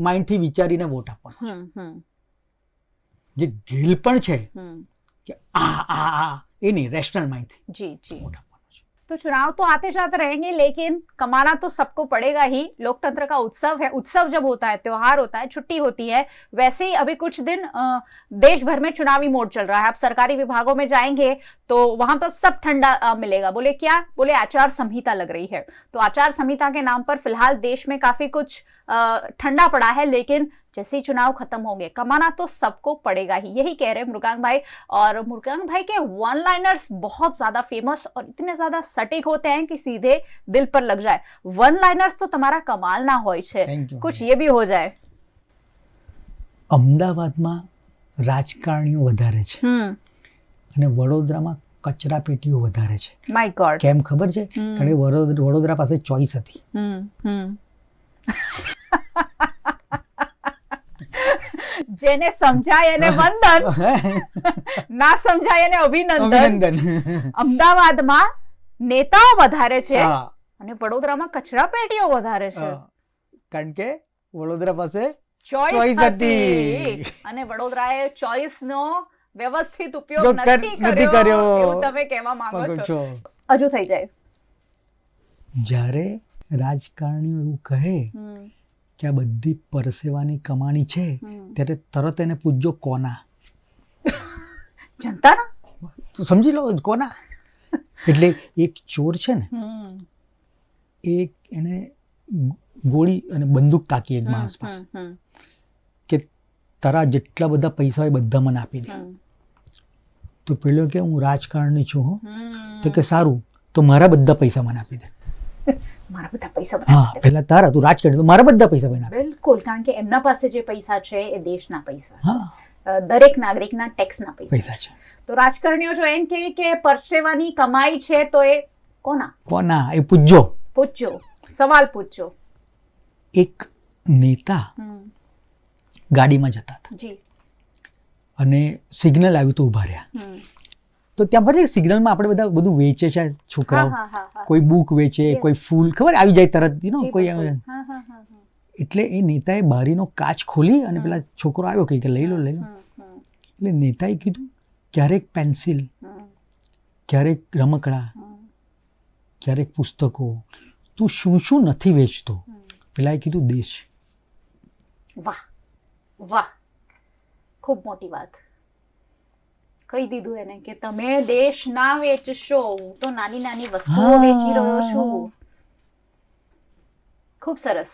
માઇન્ડથી વિચારીને વોટ આપવાનો. જે ગેલ પણ છે કે એ नहीं, रैशनल माइंड थी. जी जी. तो चुनाव तो आते जाते रहेंगे, लेकिन कमाना तो सबको पड़ेगा ही. लोकतंत्र का उत्सव है. उत्सव जब होता है, त्योहार होता है, छुट्टी होती है, वैसे ही अभी कुछ दिन देश भर में चुनावी मोड चल रहा है. आप सरकारी विभागों में जाएंगे तो वहां पर सब ठंडा मिलेगा. बोले क्या? बोले आचार संहिता लग रही है. तो आचार संहिता के नाम पर फिलहाल देश में काफी कुछ ठंडा पड़ा है, लेकिन जैसे ही चुनाव खत्म होंगे कमाना तो सबको पड़ेगा ही. यही कह रहे मृगांक भाई. और मृगांक भाई के वन लाइनर्स बहुत ज्यादा फेमस और इतने ज्यादा सटीक होते हैं कि सीधे दिल पर लग जाए. वन लाइनर्स तो तुम्हारा कमाल ना होय छे, कुछ ये भी हो जाए. અમદાવાદમાં રાજકારણીઓ વધારે છે અને વડોદરામાં કચરા પેટીઓ વધારે છે. My God. કેમ ખબર છે? કારણ કે વડોદરા પાસે ચોઈસ હતી. જેને સમજાય એને વંદન, ના સમજાય એને અભિનંદન. અમદાવાદમાં નેતાઓ વધારે છે અને વડોદરામાં કચરા પેટીઓ વધારે છે. કારણ કે વડોદરા પાસે ચોઈસ હતી અને વડોદરાએ ચોઈસ નો વ્યવસ્થિત ઉપયોગ નથી કર્યો એવું તમે કહેવા માંગો છો. હજુ થઈ જાય. જ્યારે રાજકારણીઓ એવું કહે કે આ બધી પરસેવાની કમાણી છે, ત્યારે તરત એને પૂછજો કોના? જનતાના. સમજી લો કોના. એટલે એક ચોર છે ને, એક એને ગોળી અને બંદૂક તાકી એક માણસ પાસે કે તારા જેટલા બધા પૈસા હોય બધા મને આપી દે. તો પેલો કે હું રાજકારણી છું. તો કે સારું, તો મારા બધા પૈસા મને આપી દે. મારા બધા પૈસા. હા, પહેલા તારા, તું રાજકારણી, તો મારા બધા પૈસા મને આપે. બિલકુલ. કારણ કે એમના પાસે જે પૈસા છે એ દેશના પૈસા, દરેક નાગરિકના ટેક્સના પૈસા છે. તો રાજકારણીઓ જો એમ કહે કે પરસેવાની કમાઈ છે તો એ કોના? એ પૂછજો. સવાલ પૂછજો. એક નેતા ગાડીમાં જતા હતા જી અને સિગ્નલ આવ્યું તો ઉભા રહ્યા. તો ત્યાં ભલે સિગ્નલમાં આપણે બધા બધું વેચે છે છોકરાઓ. કોઈ બુક વેચે, કોઈ ફૂલ, ખબર આવી જાય તરત કોઈ. એટલે એ નેતાએ બારીનો કાચ ખોલી અને પેલા છોકરો આવ્યો કે લઈ લો. એટલે નેતાએ કીધું ક્યારેક પેન્સિલ, ક્યારેક રમકડા, ક્યારેક પુસ્તકો, તું શું શું નથી વેચતો? પેલાએ કીધું દેશ. વાહ વાહ, ખૂબ મોટી વાત કહી દીધું એને કે તમે દેશ ના વેચશો, હું તો નાની નાની વસ્તુઓ વેચી રહ્યો છું. ખૂબ સરસ.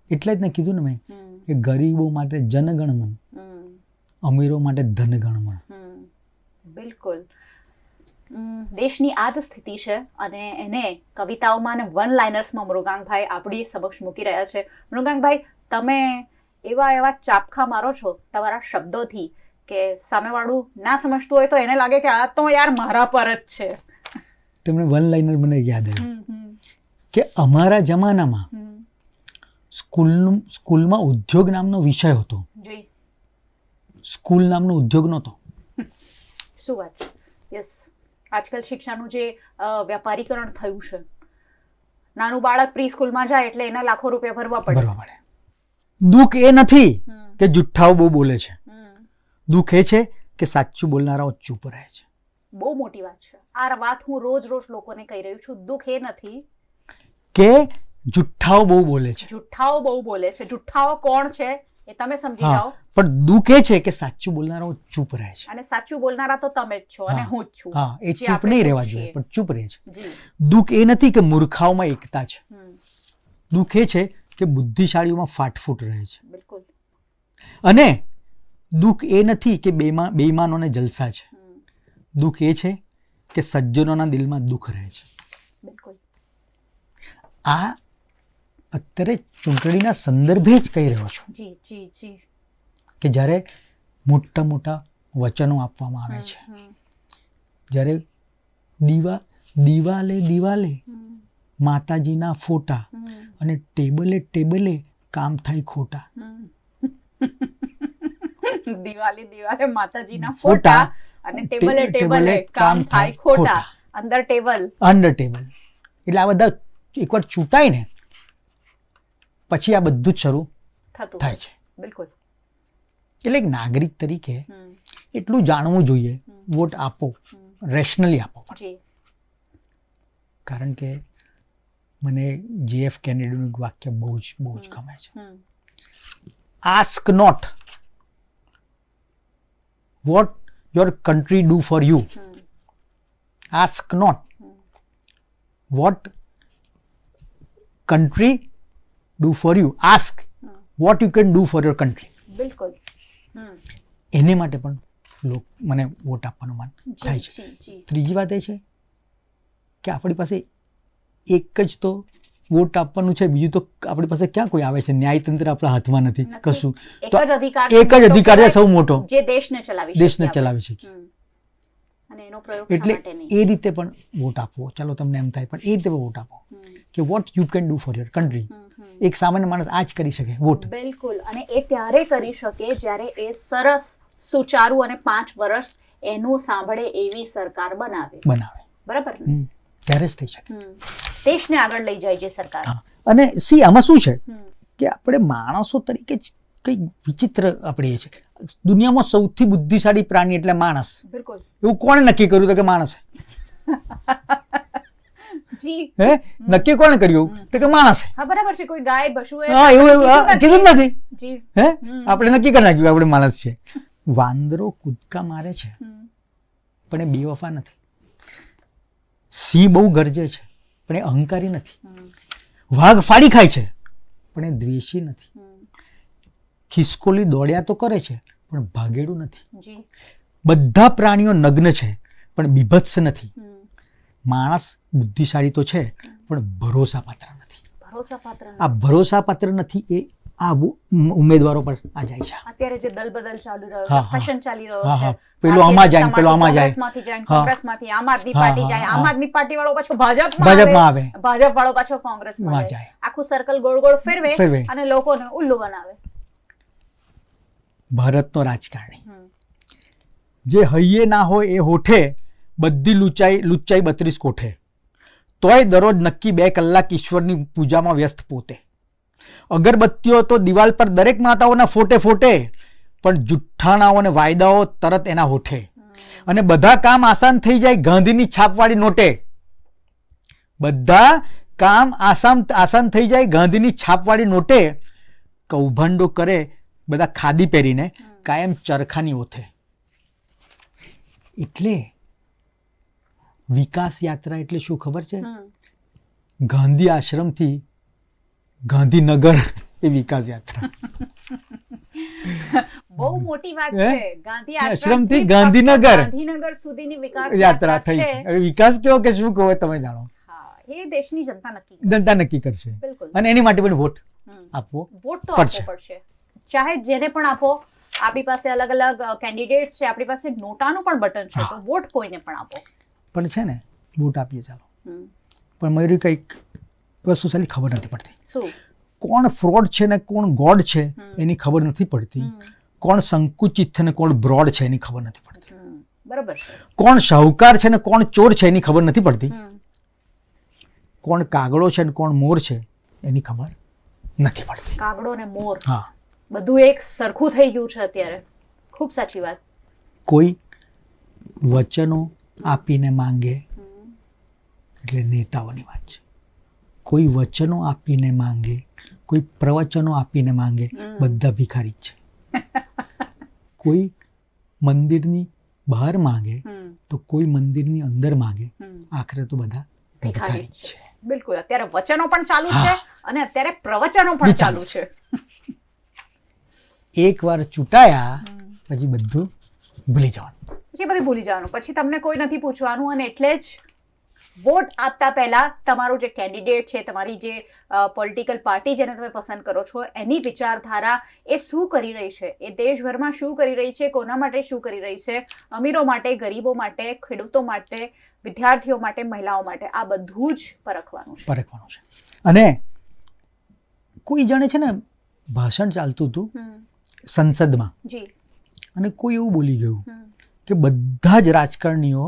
એટલે જ ને કીધું ને મેં કે ગરીબો માટે જનગણમન, અમીરો માટે ધનગણમન. બિલકુલ. દેશની આ જ સ્થિતિ છે અને એને કવિતાઓમાં અને વન લાઇનર્સમાં મૃગાંકભાઈ આપણી સમક્ષ મૂકી રહ્યા છે. મૃગાંકભાઈ, તમે એવા ચાપખા મારો છો તમારા શબ્દોથી કે સામેવાળું ના સમજતું હોય તો એને લાગે કે આ તો યાર મારા પર જ છે. તમને વન લાઇનર મને યાદ આવ્યું કે અમારા જમાનામાં સ્કૂલમાં ઉદ્યોગ નામનો વિષય હતો. સ્કૂલ નામનો ઉદ્યોગ નહોતો. શું વાત. યસ. આજકાલ શિક્ષાનું જે વ્યાપારીકરણ થયું છે, નાનું બાળક પ્રી સ્કૂલમાં જાય એટલે એને લાખો રૂપિયા ભરવા પડે. દુઃખ એ નથી કે જુઠ્ઠાઓ બહુ બોલે છે, દુઃખ એ છે કે સાચું બોલનારાઓ ચૂપ રહે છે. બહુ મોટી વાત છે આ વાત. હું રોજ લોકોને કહી રહ્યું છું, દુઃખ એ નથી કે જુઠ્ઠાઓ બહુ બોલે છે. જુઠ્ઠાઓ બહુ બોલે છે. જુઠ્ઠાઓ કોણ છે એ તમે સમજી હા જાઓ. પણ દુઃખ એ છે કે સાચું બોલનારો ચૂપ રહે છે. અને સાચું બોલનારા તો તમે જ છો અને હા, હું જ છું. હા એ જે ચૂપ આપણે નહીં ચૂપ રહેવા છીએ. જોઈએ પણ ચૂપ રહે છે. જી. દુઃખ એ નથી કે મૂર્ખાઓમાં એકતા છે. હમ. દુઃખ એ છે કે બુદ્ધિશાળીઓમાં ફાટફૂટ રહે છે. બિલકુલ. અને દુઃખ એ નથી કે બેઈમાનોને જલસા છે. દુઃખ એ છે કે સજ્જનોના દિલમાં દુઃખ રહે છે. બિલકુલ. આ અત્યારે ચૂંટણીના સંદર્ભે જ કહી રહ્યો છું જી જી જી. કે જ્યારે મોટા મોટા વચનો આપવામાં આવે છે, જ્યારે દિવાલે માતાજીના ફોટા અને ટેબલે કામ થાય ખોટા. દિવાલે માતાજીના ફોટા અને ટેબલે કામ થાય ખોટા. અંદર ટેબલ એટલે આ બધા એકવાર ચૂંટાય ને પછી આ બધું જ શરૂ થાય છે. બિલકુલ. એટલે એક નાગરિક તરીકે એટલું જાણવું જોઈએ, વોટ આપો, રેશનલી આપો. કારણ કે મને JF કેનેડીનું એક વાક્ય બહુ જ ગમે છે. Ask not what your country do for you, ask not what country do for you, ask what you can do for your country. બિલકુલ. એને માટે પણ મને વોટ આપવાનું મન થાય છે. ત્રીજી વાત એ છે કે આપણી પાસે એક જ તો વોટ આપવાનું છે, બીજું તો આપણી પાસે ક્યાં કોઈ આવે છે? ન્યાયતંત્ર આપણા હાથમાં નથી કશું. તો એક જ અધિકાર છે સૌ મોટો, જે દેશને ચલાવી શકે. એટલે એ રીતે પણ વોટ આપવો. ચાલો તમને એમ થાય, પણ એ રીતે પણ વોટ આપો કે vote you can do for your country. એક સામાન્ય માણસ આ જ કરી શકે વોટ. બિલકુલ. અને એ ત્યારે કરી શકે જ્યારે એ સરસ, સુચારું અને 5 વર્ષ એનું સાંભળે એવી સરકાર બનાવે. બરાબર ને? ત્યારે જ થઈ શકે. દેશને આગળ લઈ જાય જે સરકાર. અને આમાં શું છે કે આપણે માણસો તરીકે કઈ વિચિત્ર આપણે એ છે. દુનિયામાં સૌથી બુદ્ધિશાળી પ્રાણી એટલે માણસ. બિલકુલ. એવું કોણે નક્કી કર્યું હતું કે માણસ? નક્કી કોણે કર્યું કે માણસ? હા બરાબર છે. કોઈ ગાય પશુ એવું કીધું જ નથી. આપણે નક્કી કરી નાખ્યું આપણે માણસ છે. વાંદરો કૂદકા મારે છે પણ એ બેવફા નથી. સિંહ બહુ ગરજે છે પણ એ અહંકારી નથી. વાઘ ફાડી ખાય છે પણ એ દ્વેષી નથી. ખિસકોલી દોડ્યા તો કરે છે પણ ભાગેડું નથી. બધા પ્રાણીઓ નગ્ન છે પણ બીભત્સ નથી. માણસ બુદ્ધિશાળી તો છે પણ ભરોસાપાત્ર નથી. આ ભરોસાપાત્ર નથી એ આ ઉમેદવારો પર આ જાય છે. અત્યારે જે દલબદલ ચાલુ રહ્યો છે, ફેશન ચાલી રહ્યો છે, પેલો આમાં જાય, પેલો આમાં જાય, કોંગ્રેસમાંથી જાય, કોંગ્રેસમાંથી આમ આદમી પાર્ટી જાય, આમ આદમી પાર્ટી વાળો પાછો ભાજપમાં આવે, ભાજપ વાળો પાછો કોંગ્રેસમાં જાય. આખું સર્કલ ગોળ ગોળ ફેરવે અને લોકોને ઉલ્લુ બનાવે. ભારતનો રાજકારણી જે હૈયે ના હોય એ હોઠે, બધી લુચ્ચાઈ 32 કોઠે, તોય દરરોજ નક્કી 2 કલાક ઈશ્વરની પૂજામાં વ્યસ્ત પોતે. અગરબત્તીઓ તો દિવાલ પર દરેક માતાઓના ફોટે ફોટે, પણ જુઠ્ઠાણાઓ અને વાયદાઓ તરત એના હોઠે. અને બધા કામ આસાન થઈ જાય ગાંધીની છાપવાળી નોટે. બધા કામ આસાન થઈ જાય ગાંધીની છાપવાળી નોટે. કૌભાંડો કરે બધા ખાદી પહેરીને, કાયમ ચરખાની ઓથે. એટલે વિકાસ યાત્રા એટલે શું ખબર છે? ગાંધી આશ્રમથી ગાંધીનગર એ વિકાસ યાત્રા. બહુ મોટી વાત છે. ગાંધી આશ્રમથી ગાંધીનગર સુધીની વિકાસ યાત્રા થઈ છે. હવે વિકાસ કેવો કે શું કહો તમે જાણો. એ દેશની જનતા નક્કી કરશે. અને એની માટે પણ વોટ આપવો પડશે. ચાહે જેને પણ આપો. આપણી પાસે અલગ અલગ કેન્ડિડેટ્સ છે, આપણી પાસે નોટાનું પણ બટન છે, તો વોટ કોઈને પણ આપો. પણ છે ને વોટ આપીએ ચાલો, પણ મયુરી કઈક વસ્તુ સાલી ખબર નથી પડતી. શું? કોણ ફ્રોડ છે ને કોણ ગોડ છે એની ખબર નથી પડતી. કોણ સંકુચિત છે ને કોણ બ્રોડ છે એની ખબર નથી પડતી. બરાબર. કોણ શાહુકાર છે ને કોણ ચોર છે એની ખબર નથી પડતી. કોણ કાગડો છે ને કોણ મોર છે એની ખબર નથી પડતી. કાગડો ને મોર, હા, બધું એક સરખું થઈ ગયું છે અત્યારે. ખૂબ સાચી વાત. કોઈ વચનો આપીને માંગે એટલે નેતાઓની વાત છે. કોઈ વચનો આપીને માંગે, કોઈ પ્રવચનો આપીને માંગે, બધા ભિખારી જ છે. કોઈ મંદિરની બહાર માંગે તો કોઈ મંદિરની અંદર માંગે, આખરે તો બધા ભિખારી જ છે. બિલકુલ. અત્યારે વચનો પણ ચાલુ છે અને અત્યારે પ્રવચનો પણ ચાલુ છે. એકવાર ચૂંટાયા પછી બધું ભૂલી જવાનું. પછી તમને કોઈ નથી પૂછવાનું. અને એટલે જ વોટ આપતા પહેલા તમારું જે કેન્ડિડેટ છે, તમારી જે પોલિટિકલ પાર્ટી જેને તમે પસંદ કરો છો, એની વિચારધારા એ શું કરી રહી છે, એ દેશભરમાં શું કરી રહી છે, કોના માટે શું કરી રહી છે, અમીરો માટે, ગરીબો માટે, ખેડૂતો માટે, વિદ્યાર્થીઓ માટે, મહિલાઓ માટે, આ બધું જ પરખવાનું છે. અને કોઈ જાણે છે ને, ભાષણ ચાલતું હતું સંસદમાં અને કોઈ એવું બોલી ગયું કે બધા જ રાજકારણીઓ,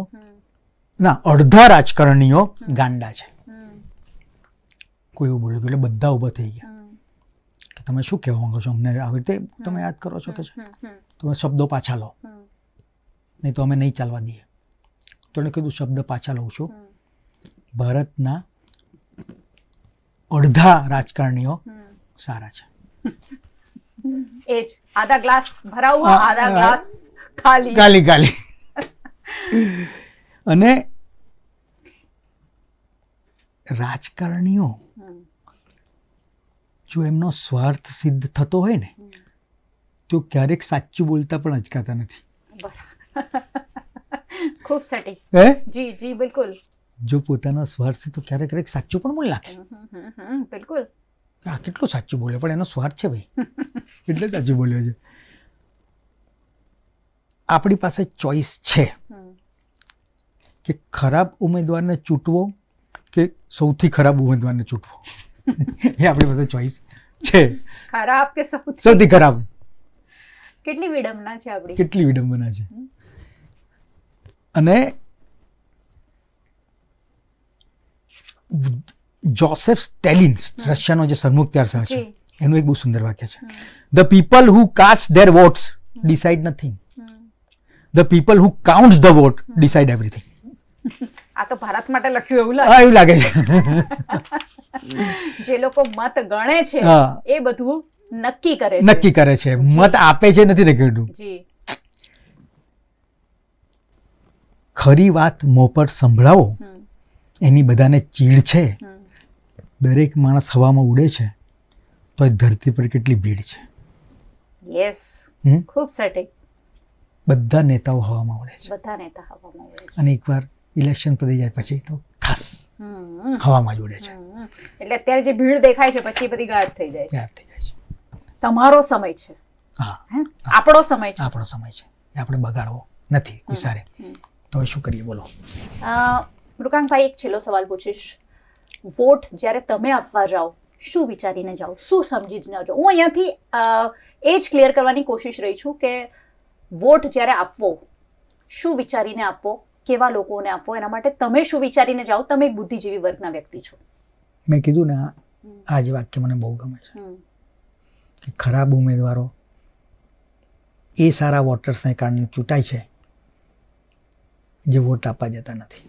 ના, અડધા રાજકારણીઓ ગાંડા છે. કોઈ એવું બોલ્યું એટલે બધા ઊભા થઈ ગયા કે તમે શું કહેવા માંગો છો, અમને આવી રીતે તમે યાદ કરો છો કે તમે શબ્દો પાછા લો, નહીં તો અમે નહીં ચાલવા દઈએ. તો એને કીધું શબ્દ પાછા લઉં છું, ભારતના અડધા રાજકારણીઓ સારા છે. એ જ આધા ગ્લાસ ભરાવું, આધા ગ્લાસ ખાલી. અને રાજકારણીઓ જો એમનો સ્વાર્થ સિદ્ધ થતો હોય ને તો ક્યારેક સાચું બોલતા પણ અચકાતા નથી. ખૂબ સટી. જી બિલકુલ. જો પોતાનો સ્વાર્થ છે તો ક્યારેક ક્યારેક સાચું પણ બોલી નાખે. બિલકુલ. આ કેટલું સાચું બોલે, પણ એનો સ્વાર્થ છે ભાઈ, એટલે સાચું બોલ્યો છે. આપણી પાસે ચોઈસ છે કે ખરાબ ઉમેદવારને ચૂંટવો કે સૌથી ખરાબ ઉમેદવારને ચૂંટવો. એ આપણી પાસે ચોઈસ છે. ખરાબ કે સૌથી ખરાબ. કેટલી વિડંબના છે આપણી. કેટલી વિડંબના છે. અને જોસેફ સ્ટેલિન, રશિયાનો જે સરમુખત્યાર શાહ છે, એનું એક બહુ સુંદર વાક્ય છે. The people who cast their votes decide nothing, the people who counts the vote decide everything. આ તો ભારત માટે લખ્યું એવું લાગે છે. જે લોકો મત ગણે છે એ બધું નક્કી કરે છે. મત આપે છે નથી લખ્યું. ખરી વાત મોં પર સંભળાવો, એની બધાને ચીડ છે. દરેક માણસ હવામાં ઉડે છે તો ધરતી પર કેટલી ભીડ છે. યસ, ખૂબ સટીક. બધા નેતાઓ હવામાં ઉડે છે. અને એકવાર ઇલેક્શન પતી જાય પછી તો ખાસ હવામાં જ ઉડે છે. એટલે અત્યારે જે ભીડ દેખાય છે પછી બધી ગાયબ થઈ જાય છે. તમારો સમય છે, આપણો સમય છે. એ આપણે બગાડવો નથી કોઈ સારે. તો શું કરીએ બોલો. મૃગાંકભાઈ, એક છેલ્લો સવાલ પૂછીશ. વોટ જ્યારે તમે આપવા જાઓ, શું વિચારીને જાઓ, શું સમજીને જાઓ? હું અહીંયાથી એ જ ક્લિયર કરવાની કોશિશ રહી છું કે વોટ જ્યારે આપવો, શું વિચારીને આપવો, કેવા લોકોને આપવો, એના માટે તમે શું વિચારીને જાઓ? તમે એક બુદ્ધિજીવી વર્ગના વ્યક્તિ છો. મેં કીધું ને, આ જ વાક્ય મને બહુ ગમે છે કે ખરાબ ઉમેદવારો એ સારા વોટર્સને કારણે ચૂંટાય છે જે વોટ આપવા જતા નથી.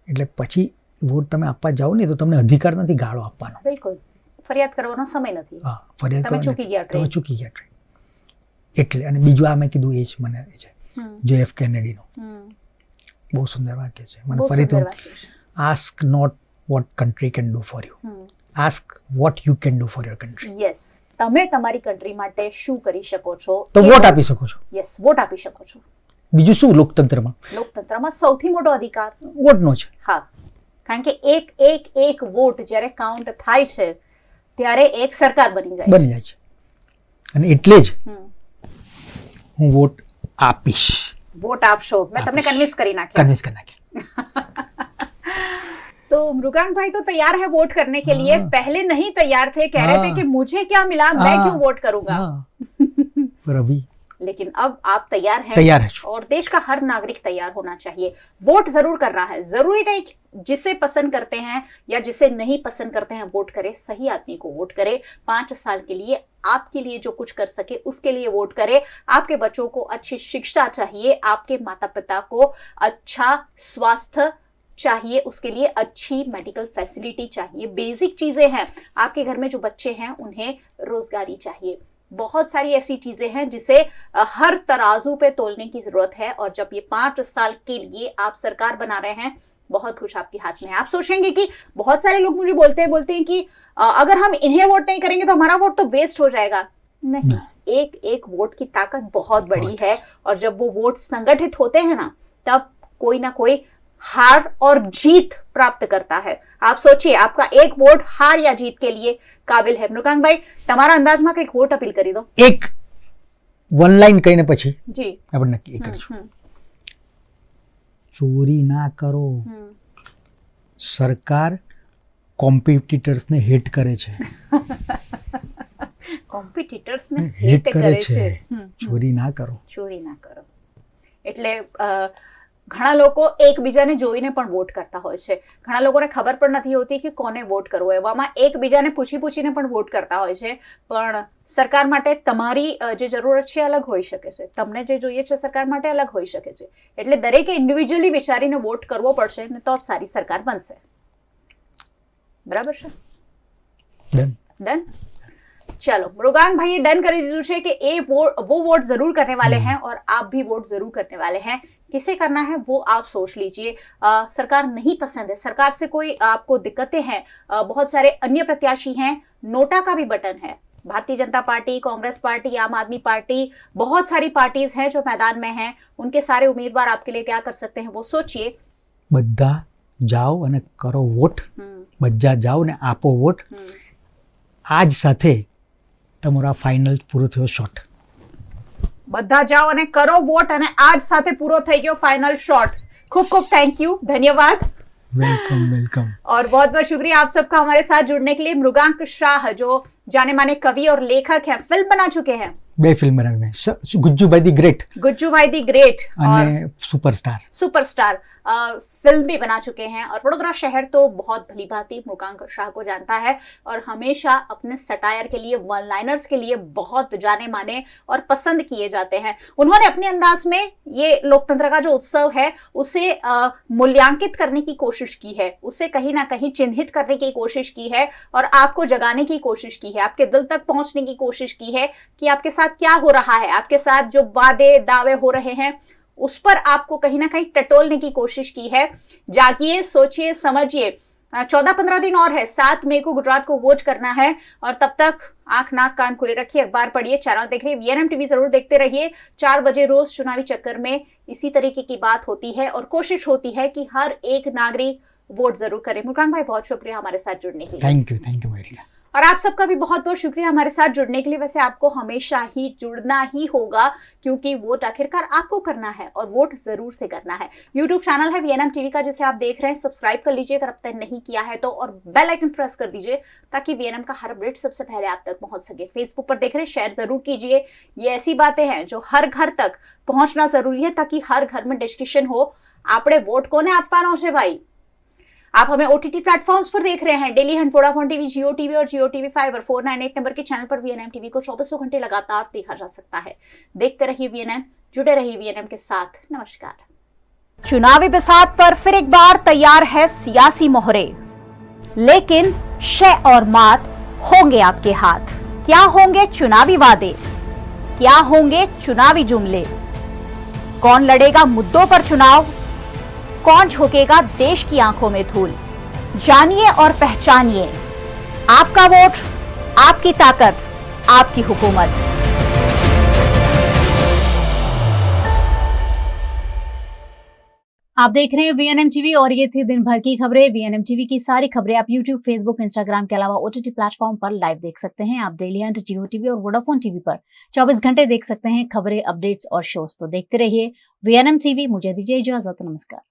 એટલે પછી વોટ તમે આપવા જાઓ ને તો તમને અધિકાર નથી ગાળો આપવાનો. બિલકુલ. ફરિયાદ કરવાનો સમય નથી. ફરિયાદ તમે ચૂકી ગયા ટ્રેન. એટલે અને બીજું આ મેં કીધું એ જ મને છે JF કેનેડીનો બહુ સુંદર વાક્ય છે. મને ફરીથી ask not what country can do for you, ask what you can do for your country. Yes, તમે તમારી કન્ટ્રી માટે શું કરી શકો છો તો વોટ આપી શકો છો. યસ, વોટ આપી શકો છો. બીજું શું? લોકતંત્રમાં સૌથી મોટો અધિકાર વોટનો છે. હા, કારણ કે એક વોટ જ્યારે કાઉન્ટ થાય છે ત્યારે એક સરકાર બની જાય છે. અને એટલે જ હું વોટ આપીશ. વોટ આપશો. મેં તમને કન્વિન્સ કરી નાખ્યા. तो मृगांक भाई तो तैयार है वोट करने के लिए. पहले नहीं तैयार थे, कह रहे थे कि मुझे क्या मिला, मैं क्यों वोट करूंगा. पर अभी लेकिन अब आप तैयार हैं. और देश का हर नागरिक तैयार होना चाहिए. वोट जरूर करना है. जरूरी नहीं जिसे पसंद करते हैं या जिसे नहीं पसंद करते हैं वोट करें. सही आदमी को वोट करें. 5 साल के लिए आपके लिए जो कुछ कर सके उसके लिए वोट करें. आपके बच्चों को अच्छी शिक्षा चाहिए, आपके माता पिता को अच्छा स्वास्थ्य चाहिए, उसके लिए अच्छी मेडिकल फैसिलिटी चाहिए, बेसिक चीजें हैं। आपके घर में जो बच्चे हैं उन्हें रोजगारी चाहिए, बहुत सारी ऐसी चीजें हैं जिसे हर तराजू पे तोलने की जरूरत है। और जब ये 5 साल के लिए आप सरकार बना रहे हैं, बहुत कुछ आपके हाथ में है। आप सोचेंगे कि बहुत सारे लोग मुझे बोलते हैं कि अगर हम इन्हें वोट नहीं करेंगे तो हमारा वोट तो वेस्ट हो जाएगा। नहीं, एक एक वोट की ताकत बहुत बड़ी है, और जब वो वोट संगठित होते हैं ना, तब कोई ना कोई हार और जीत प्राप्त करता है। आप सोचिए, आपका एक वोट हार या जीत के लिए काबिल है। मृगांक भाई, તમારા અંદાજમાં કંઈક વોટ અપીલ કરી દો। એક વન લાઈન કહીને પછી જી આપણે નક્કી કરીશું। ચોરી ના કરો। સરકાર કોમ્પિટિટર્સને હેટ કરે છે। કોમ્પિટિટર્સને હેટ કરે છે। ચોરી ના કરો। ચોરી ના કરો એટલે ઘણા લોકો એકબીજાને જોઈને પણ વોટ કરતા હોય છે। ઘણા લોકોને ખબર પણ નથી હોતી કે કોને વોટ કરવો। એવામાં એકબીજાને પૂછીને પણ વોટ કરતા હોય છે। પણ સરકાર માટે તમારી જે જરૂરત છે અલગ હોઈ શકે છે, તમને જે જોઈએ છે સરકાર માટે અલગ હોઈ શકે છે। એટલે દરેકે ઇન્ડિવિજ્યુઅલી વિચારીને વોટ કરવો પડશે ને તો સારી સરકાર બનશે। બરાબર છે? डन। चलो, मृगांक भाई डन कर दीजिए છે कि वो वोट जरूर करने वाले हैं और आप भी वोट जरूर करने वाले हैं। किसे करना है वो आप सोच लीजिए। सरकार नहीं पसंद है, सरकार से कोई आपको दिक्कतें हैं, बहुत सारे अन्य प्रत्याशी हैं, नोटा का भी बटन है। भारतीय जनता पार्टी, कांग्रेस पार्टी, आम आदमी पार्टी, बहुत सारी पार्टीज हैं जो मैदान में हैं। उनके सारे उम्मीदवार आपके लिए क्या कर सकते हैं वो सोचिए। બધા જાઓ અને કરો વોટ। બધા જાઓ ને આપો વોટ। આજ સાથે તમારો ફાઇનલ પૂરો થયો શોટ। બધા જાઓ અને કરો વોટ અને આજ સાથે પૂરો થઈ ગયો ફાઇનલ શોટ। खूब खूब थैंक यू, धन्यवाद। वेलकम। और बहुत बहुत शुक्रिया आप सबका हमारे साथ जुड़ने के लिए। मृगांक शाह जो जाने माने कवि और लेखक हैं, फिल्म बना चुके हैं, 2 फिल्म बनाई में, गुज्जूभाई दी ग्रेट और सुपरस्टार फिल्म भी बना चुके हैं। और वडोदरा शहर तो बहुत भली भांति मृगांक शाह को जानता है और हमेशा अपने सटायर के लिए, वन लाइनर्स के लिए बहुत जाने माने और पसंद किए जाते हैं। उन्होंने अपने अंदाज में ये लोकतंत्र का जो उत्सव है उसे मूल्यांकित करने की कोशिश की है, उसे कहीं ना कहीं चिन्हित करने की कोशिश की है और आपको जगाने की कोशिश की है, आपके दिल तक पहुंचने की कोशिश की है कि आपके साथ क्या हो रहा है, आपके साथ जो वादे दावे हो रहे हैं उस पर आपको कहीं ना कहीं टटोलने की कोशिश की है। जागिए, सोचिए, समझिए। 14-15 दिन और है, 7 मई को गुजरात को वोट करना है और तब तक आंख नाक कान खुले रखिए, अखबार पढ़िए, चैनल देख रहिए, VNM टीवी जरूर देखते रहिए। 4 बजे रोज चुनावी चक्कर में इसी तरीके की बात होती है और कोशिश होती है कि हर एक नागरिक वोट जरूर करे। मुरकान भाई, बहुत शुक्रिया हमारे साथ जुड़ने के लिए। थैंक यू मेरिका। और आप सबका भी बहुत बहुत शुक्रिया हमारे साथ जुड़ने के लिए। वैसे आपको हमेशा ही जुड़ना ही होगा क्योंकि वोट आखिरकार आपको करना है और वोट जरूर से करना है। YouTube चैनल है VNM टीवी का जिसे आप देख रहे हैं, सब्सक्राइब कर लीजिए अगर अब तक नहीं किया है तो, और बेल आइकन प्रेस कर दीजिए ताकि VNM का हर अपडेट सबसे पहले आप तक पहुंच सके। फेसबुक पर देख रहे हैं, शेयर जरूर कीजिए। ये ऐसी बातें हैं जो हर घर तक पहुंचना जरूरी है ताकि हर घर में डिस्कशन हो। आपने वोट कोने आपवानो छे भाई? आप हमें OTT प्लेटफॉर्म्स पर देख रहे हैं, डेली हंट, वोडाफोन टीवी, जियो टीवी और जियो टीवी फाइबर 498 नंबर के चैनल पर VNM टीवी को 24 घंटे लगातार देखा जा सकता है। देखते रहिए VNM, जुड़े रहिए VNM के साथ। नमस्कार। चुनावी बिसात पर फिर एक बार तैयार है सियासी मोहरे, लेकिन शय और मात होंगे आपके हाथ। क्या होंगे चुनावी वादे, क्या होंगे चुनावी जुमले, कौन लड़ेगा मुद्दों पर चुनाव, कौन झोंकेगा देश की आंखों में धूल। जानिए और पहचानिए, आपका वोट, आपकी ताकत, आपकी हुकूमत। आप देख रहे हैं VNM टीवी और ये थी दिन भर की खबरें। VNM टीवी की सारी खबरें आप YouTube, Facebook, Instagram के अलावा OTT प्लेटफॉर्म पर लाइव देख सकते हैं। आप डेली हंट, जियो टीवी और वोडाफोन टीवी पर 24 घंटे देख सकते हैं खबरें, अपडेट्स और शोज। तो देखते रहिए VNM टीवी। मुझे दीजिए इजाजत, नमस्कार।